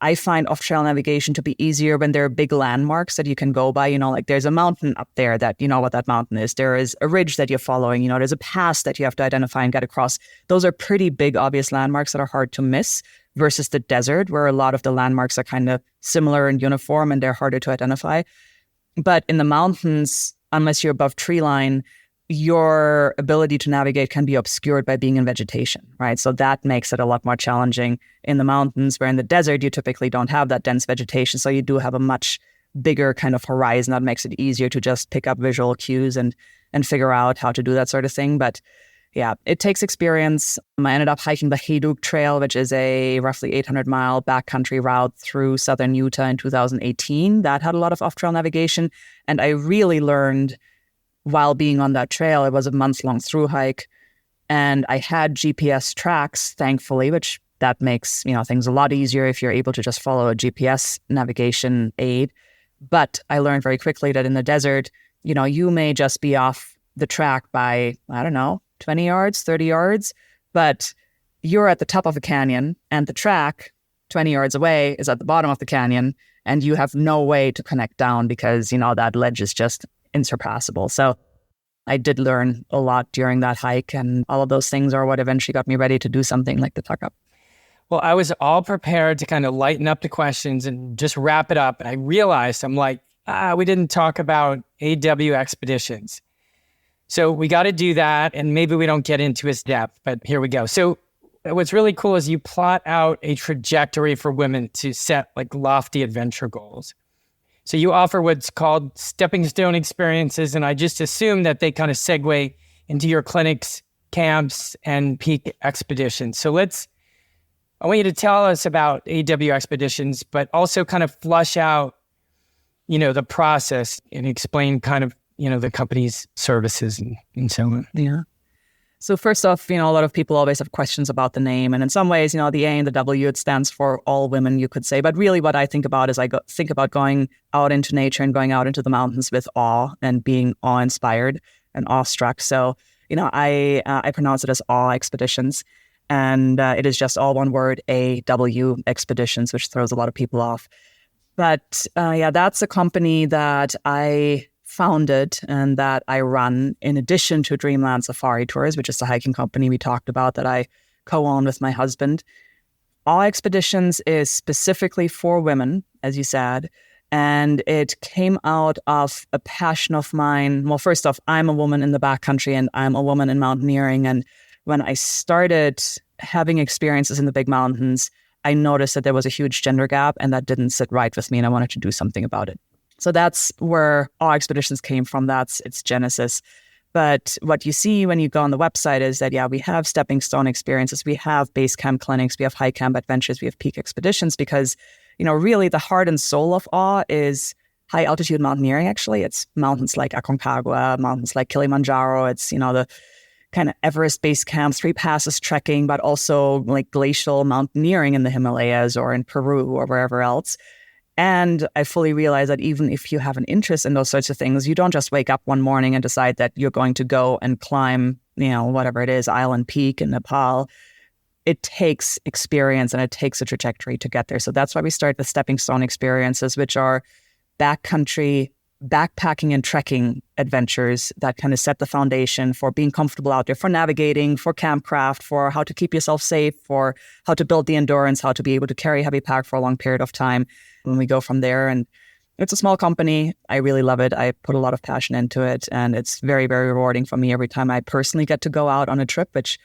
I find off-trail navigation to be easier when there are big landmarks that you can go by. Like there's a mountain up there that you know what that mountain is. There is a ridge that you're following. There's a pass that you have to identify and get across. Those are pretty big, obvious landmarks that are hard to miss versus the desert, where a lot of the landmarks are kind of similar and uniform and they're harder to identify. But in the mountains, unless you're above tree line, your ability to navigate can be obscured by being in vegetation, right? So that makes it a lot more challenging in the mountains, where in the desert, you typically don't have that dense vegetation. So you do have a much bigger kind of horizon that makes it easier to just pick up visual cues and figure out how to do that sort of thing. But yeah, it takes experience. I ended up hiking the Haydock Trail, which is a roughly 800-mile backcountry route through southern Utah in 2018. That had a lot of off-trail navigation. And I really learned while being on that trail. It was a month-long through hike. And I had GPS tracks, thankfully, which that makes things a lot easier if you're able to just follow a GPS navigation aid. But I learned very quickly that in the desert, you may just be off the track by, 20 yards, 30 yards, but you're at the top of a canyon and the track 20 yards away is at the bottom of the canyon and you have no way to connect down because, that ledge is just insurpassable. So I did learn a lot during that hike, and all of those things are what eventually got me ready to do something like the Tuck Up. Well, I was all prepared to kind of lighten up the questions and just wrap it up. And I realized, I'm like, we didn't talk about AWExpeditions. So we got to do that. And maybe we don't get into its depth, but here we go. So what's really cool is you plot out a trajectory for women to set like lofty adventure goals. So you offer what's called stepping stone experiences. And I just assume that they kind of segue into your clinics, camps, and peak expeditions. So I want you to tell us about AWExpeditions, but also kind of flush out, the process and explain kind of, the company's services and so on. Yeah. So first off, a lot of people always have questions about the name. And in some ways, the A and the W, it stands for all women, you could say. But really what I think about is think about going out into nature and going out into the mountains with awe and being awe-inspired and awestruck. So, I pronounce it as AWExpeditions. And it is just all one word, AWExpeditions, which throws a lot of people off. But that's a company that I founded and that I run in addition to Dreamland Safari Tours, which is the hiking company we talked about that I co-own with my husband. AWExpeditions is specifically for women, as you said, and it came out of a passion of mine. Well, first off, I'm a woman in the backcountry and I'm a woman in mountaineering. And when I started having experiences in the big mountains, I noticed that there was a huge gender gap and that didn't sit right with me and I wanted to do something about it. So that's where AWExpeditions came from. That's its genesis. But what you see when you go on the website is that, we have stepping stone experiences, we have base camp clinics, we have high camp adventures, we have peak expeditions because, really the heart and soul of AWE is high altitude mountaineering, actually. It's mountains like Aconcagua, mountains like Kilimanjaro. It's, the kind of Everest base camp, 3 passes trekking, but also like glacial mountaineering in the Himalayas or in Peru or wherever else. And I fully realize that even if you have an interest in those sorts of things, you don't just wake up one morning and decide that you're going to go and climb, whatever it is, Island Peak in Nepal. It takes experience and it takes a trajectory to get there. So that's why we start the stepping stone experiences, which are backcountry, backpacking and trekking adventures that kind of set the foundation for being comfortable out there, for navigating, for campcraft, for how to keep yourself safe, for how to build the endurance, how to be able to carry a heavy pack for a long period of time. When we go from there, and it's a small company. I really love it. I put a lot of passion into it, and it's very, very rewarding for me every time I personally get to go out on a trip, which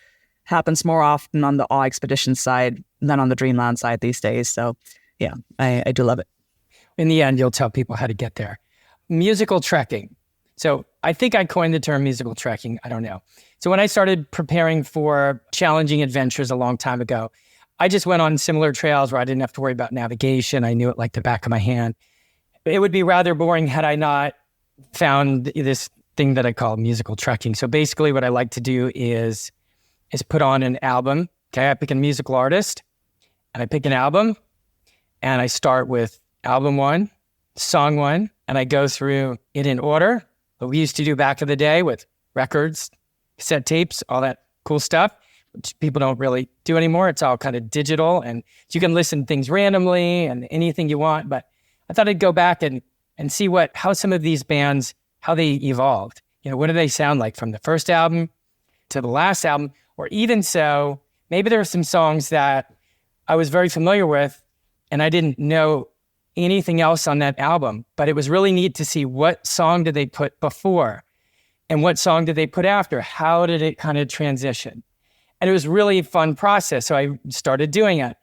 happens more often on the AWExpedition side than on the Dreamland side these days. So yeah, I do love it. In the end, you'll tell people how to get there. Musical trekking. So I think I coined the term musical trekking. I don't know. So when I started preparing for challenging adventures a long time ago, I just went on similar trails where I didn't have to worry about navigation. I knew it like the back of my hand. It would be rather boring had I not found this thing that I call musical trekking. So basically what I like to do is put on an album. Okay, I pick a musical artist and I pick an album and I start with album 1, song 1, and I go through it in order. What we used to do back in the day with records, cassette tapes, all that cool stuff. which people don't really do anymore. It's all kind of digital, and you can listen to things randomly and anything you want. But I thought I'd go back and see how some of these bands, how they evolved. What do they sound like from the first album to the last album? Or even so, maybe there are some songs that I was very familiar with and I didn't know anything else on that album, but it was really neat to see what song did they put before and what song did they put after? How did it kind of transition? And it was really a fun process. So I started doing it.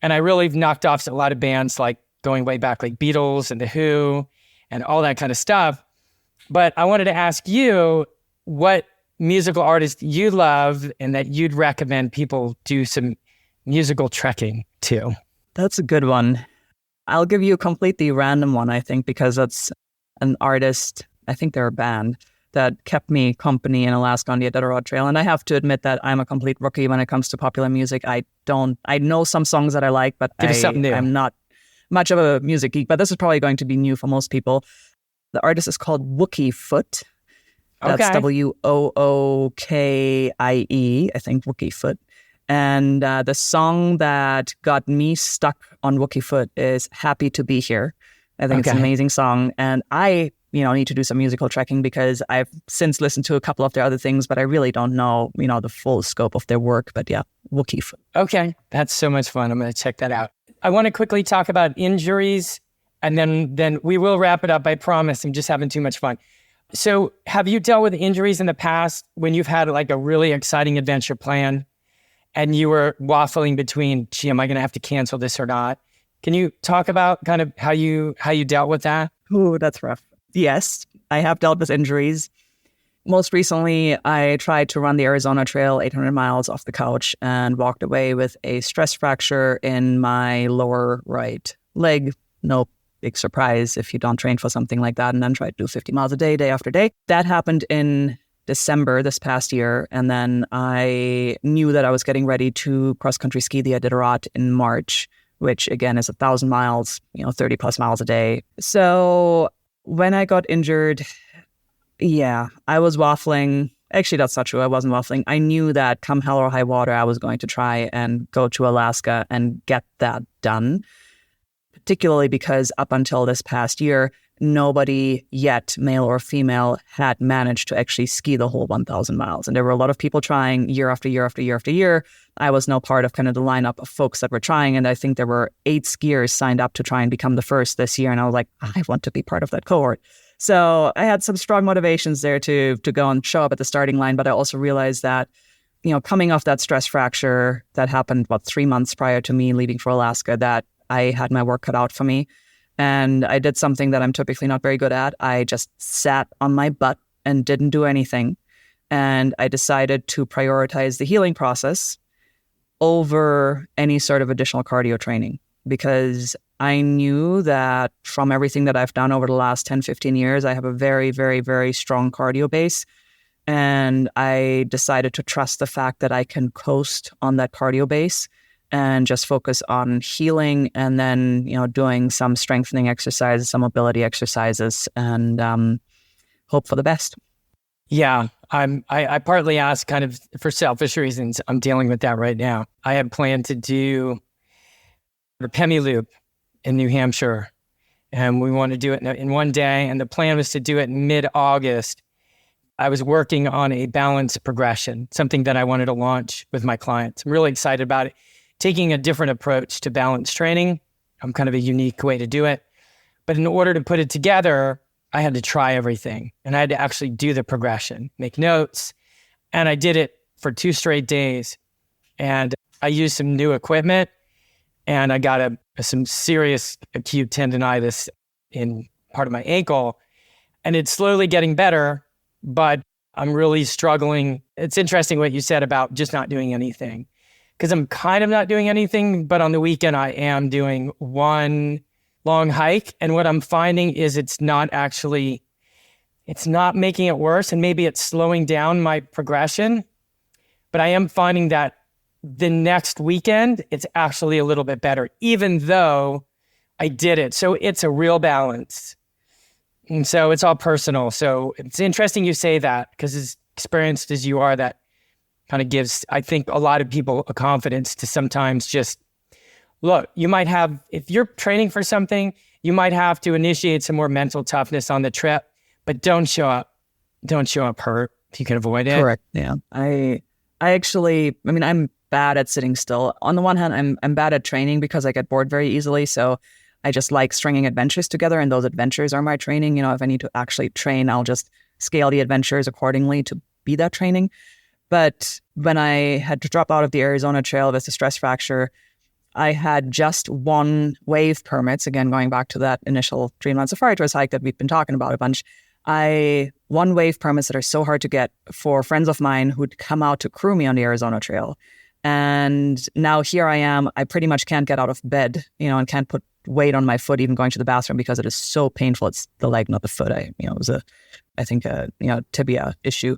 And I really knocked off a lot of bands like going way back, like Beatles and The Who and all that kind of stuff. But I wanted to ask you what musical artist you love and that you'd recommend people do some musical trekking to. That's a good one. I'll give you a completely random one, I think, because that's an artist, I think they're a band, that kept me company in Alaska on the Iditarod Trail. And I have to admit that I'm a complete rookie when it comes to popular music. I know some songs that I like, but I'm not much of a music geek. But this is probably going to be new for most people. The artist is called Wookie Foot. That's okay. Wookie, I think, Wookie Foot. And the song that got me stuck on Wookie Foot is Happy to Be Here. I think it's an amazing song. And I need to do some musical trekking because I've since listened to a couple of their other things, but I really don't know, the full scope of their work. But yeah, Wookie Foot. Okay. That's so much fun. I'm going to check that out. I want to quickly talk about injuries, and then we will wrap it up. I promise. I'm just having too much fun. So have you dealt with injuries in the past when you've had like a really exciting adventure plan and you were waffling between, am I going to have to cancel this or not? Can you talk about kind of how you dealt with that? Ooh, that's rough. Yes, I have dealt with injuries. Most recently, I tried to run the Arizona Trail 800 miles off the couch and walked away with a stress fracture in my lower right leg. No big surprise if you don't train for something like that and then try to do 50 miles a day, day after day. That happened in December this past year. And then I knew that I was getting ready to cross-country ski the Iditarod in March, which again is 1,000 miles, 30 plus miles a day. So when I got injured, I was waffling. Actually, that's not true. I wasn't waffling. I knew that come hell or high water, I was going to try and go to Alaska and get that done. Particularly because up until this past year, nobody yet, male or female, had managed to actually ski the whole 1,000 miles. And there were a lot of people trying year after year after year after year. I was no part of kind of the lineup of folks that were trying. And I think there were 8 skiers signed up to try and become the first this year. And I was like, I want to be part of that cohort. So I had some strong motivations there to go and show up at the starting line. But I also realized that, coming off that stress fracture that happened, 3 months prior to me leaving for Alaska, that I had my work cut out for me. And I did something that I'm typically not very good at. I just sat on my butt and didn't do anything. And I decided to prioritize the healing process over any sort of additional cardio training because I knew that from everything that I've done over the last 10, 15 years, I have a very, very, very strong cardio base. And I decided to trust the fact that I can coast on that cardio base and just focus on healing and then, doing some strengthening exercises, some mobility exercises, and hope for the best. Yeah, I partly asked kind of for selfish reasons. I'm dealing with that right now. I had planned to do the Pemi Loop in New Hampshire, and we want to do it in one day. And the plan was to do it in mid-August. I was working on a balanced progression, something that I wanted to launch with my clients. I'm really excited about it. Taking a different approach to balance training. I'm kind of a unique way to do it. But in order to put it together, I had to try everything. And I had to actually do the progression, make notes. And I did it for 2 straight days. And I used some new equipment. And I got some serious acute tendonitis in part of my ankle. And it's slowly getting better, but I'm really struggling. It's interesting what you said about just not doing anything. Because I'm kind of not doing anything, but on the weekend I am doing one long hike. And what I'm finding is it's not making it worse, and maybe it's slowing down my progression. But I am finding that the next weekend, it's actually a little bit better, even though I did it. So it's a real balance. And so it's all personal. So it's interesting you say that, because as experienced as you are, that kind of gives, I think, a lot of people a confidence to sometimes just, look, you might have, if you're training for something, you might have to initiate some more mental toughness on the trip, but don't show up hurt if you can avoid it. Correct. Yeah. I actually, I'm bad at sitting still. On the one hand, I'm bad at training because I get bored very easily. So I just like stringing adventures together, and those adventures are my training. If I need to actually train, I'll just scale the adventures accordingly to be that training. But when I had to drop out of the Arizona Trail with a stress fracture, I had just one wave permits. Again, going back to that initial Dreamland Safari Tours hike that we've been talking about a bunch. One wave permits that are so hard to get for friends of mine who'd come out to crew me on the Arizona Trail. And now here I am. I pretty much can't get out of bed, and can't put weight on my foot, even going to the bathroom, because it is so painful. It's the leg, not the foot. It was a tibia issue.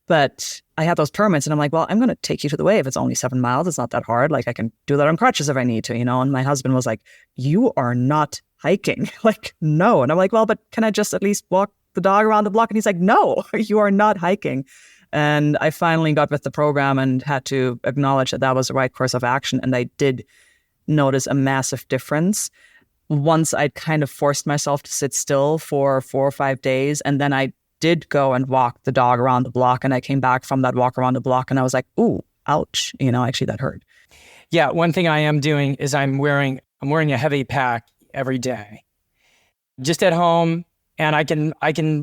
But I had those permits, and I'm like, well, I'm going to take you to the wave. It's only 7 miles. It's not that hard. Like, I can do that on crutches if I need to, And my husband was like, you are not hiking. Like, no. And I'm like, well, but can I just at least walk the dog around the block? And he's like, no, you are not hiking. And I finally got with the program and had to acknowledge that that was the right course of action. And I did notice a massive difference once I'd kind of forced myself to sit still for 4 or 5 days. And then I did go and walk the dog around the block. And I came back from that walk around the block and I was like, ooh, ouch. Actually that hurt. Yeah. One thing I am doing is I'm wearing a heavy pack every day, just at home. And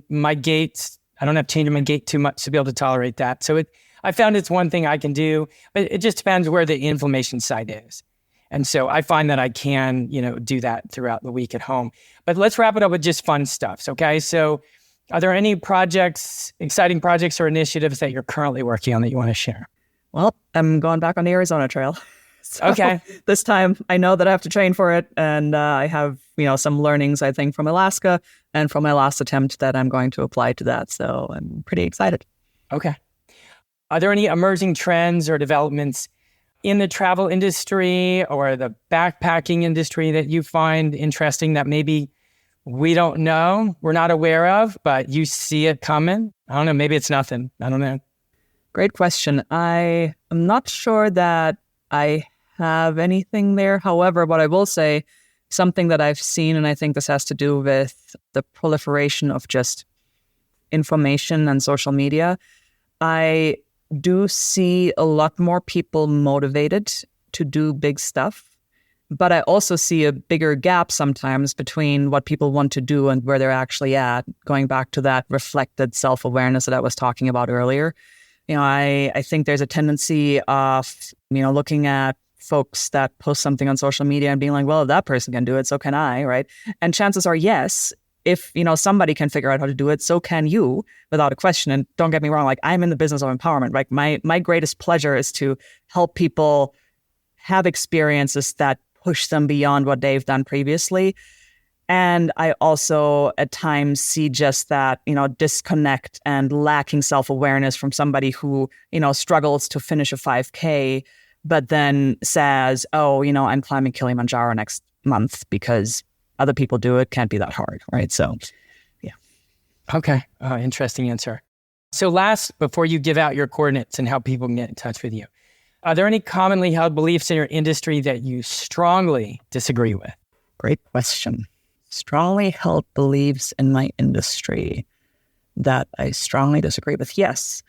my gaits, I don't have to change my gait too much to be able to tolerate that. So I found it's one thing I can do, but it just depends where the inflammation site is. And so I find that I can, do that throughout the week at home. But let's wrap it up with just fun stuff. Okay. So are there any exciting projects or initiatives that you're currently working on that you want to share? Well, I'm going back on the Arizona Trail. So okay. This time I know that I have to train for it. And I have, some learnings, I think, from Alaska and from my last attempt that I'm going to apply to that. So I'm pretty excited. Okay. Are there any emerging trends or developments in the travel industry or the backpacking industry that you find interesting that maybe we don't know, we're not aware of, but you see it coming? I don't know. Maybe it's nothing. I don't know. Great question. I am not sure that I have anything there. However, what I will say, something that I've seen, and I think this has to do with the proliferation of just information and social media, I do see a lot more people motivated to do big stuff. But I also see a bigger gap sometimes between what people want to do and where they're actually at, going back to that reflected self-awareness that I was talking about earlier. I think there's a tendency of, looking at folks that post something on social media and being like, well, if that person can do it, so can I, right? And chances are, yes, if, somebody can figure out how to do it, so can you, without a question. And don't get me wrong, like, I'm in the business of empowerment, right? My greatest pleasure is to help people have experiences that push them beyond what they've done previously. And I also at times see just that, disconnect and lacking self-awareness from somebody who, struggles to finish a 5K, but then says, oh, I'm climbing Kilimanjaro next month because other people do it. Can't be that hard, right? So, yeah. Okay. Interesting answer. So last, before you give out your coordinates and how people can get in touch with you, are there any commonly held beliefs in your industry that you strongly disagree with? Great question. Strongly held beliefs in my industry that I strongly disagree with? Yes.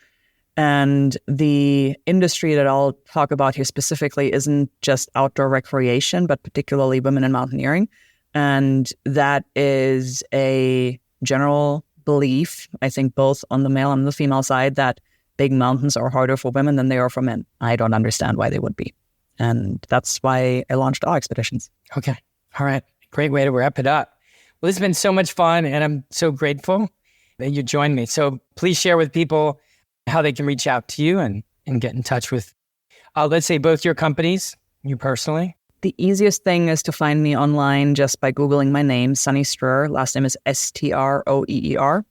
And the industry that I'll talk about here specifically isn't just outdoor recreation, but particularly women in mountaineering. And that is a general belief, I think, both on the male and the female side, that big mountains are harder for women than they are for men. I don't understand why they would be. And that's why I launched AWExpeditions. Okay. All right. Great way to wrap it up. Well, this has been so much fun, and I'm so grateful that you joined me. So please share with people how they can reach out to you and get in touch with, let's say, both your companies, you personally. The easiest thing is to find me online just by Googling my name, Sunny Stroeer. Last name is Stroeer.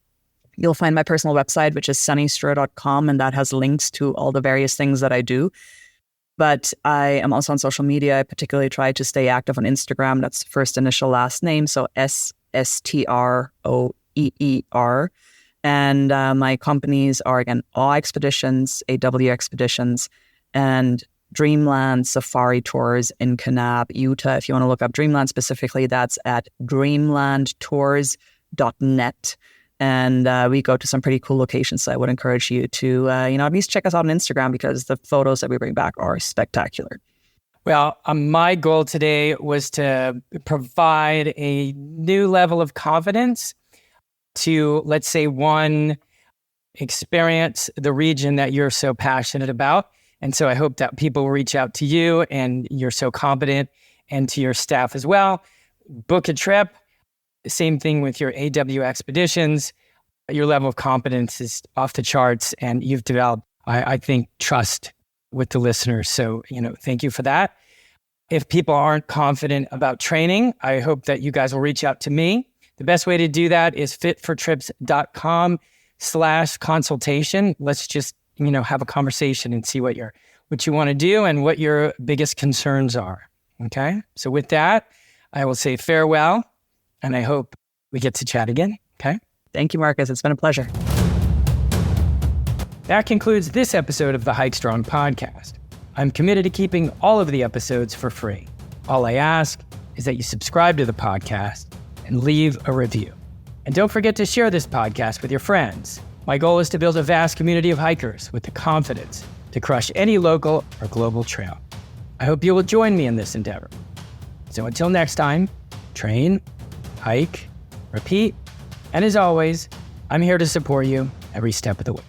You'll find my personal website, which is sunnystroeer.com, and that has links to all the various things that I do. But I am also on social media. I particularly try to stay active on Instagram. That's first initial last name, so Stroeer. And my companies are, again, AWExpeditions, AWExpeditions, and Dreamland Safari Tours in Kanab, Utah. If you want to look up Dreamland specifically, that's at dreamlandtours.net. And we go to some pretty cool locations. So I would encourage you to, at least check us out on Instagram, because the photos that we bring back are spectacular. Well, my goal today was to provide a new level of confidence to, let's say, one, experience the region that you're so passionate about. And so I hope that people will reach out to you, and you're so competent, and to your staff as well. Book a trip. Same thing with your AWExpeditions. Your level of competence is off the charts, and you've developed, I think, trust with the listeners. So, thank you for that. If people aren't confident about training, I hope that you guys will reach out to me. The best way to do that is fitfortrips.com/consultation. Let's just, have a conversation and see what you want to do and what your biggest concerns are. Okay. So with that, I will say farewell, and I hope we get to chat again. Okay. Thank you, Marcus. It's been a pleasure. That concludes this episode of the Hike Strong podcast. I'm committed to keeping all of the episodes for free. All I ask is that you subscribe to the podcast and leave a review. And don't forget to share this podcast with your friends. My goal is to build a vast community of hikers with the confidence to crush any local or global trail. I hope you will join me in this endeavor. So until next time, train, hike, repeat, and as always, I'm here to support you every step of the way.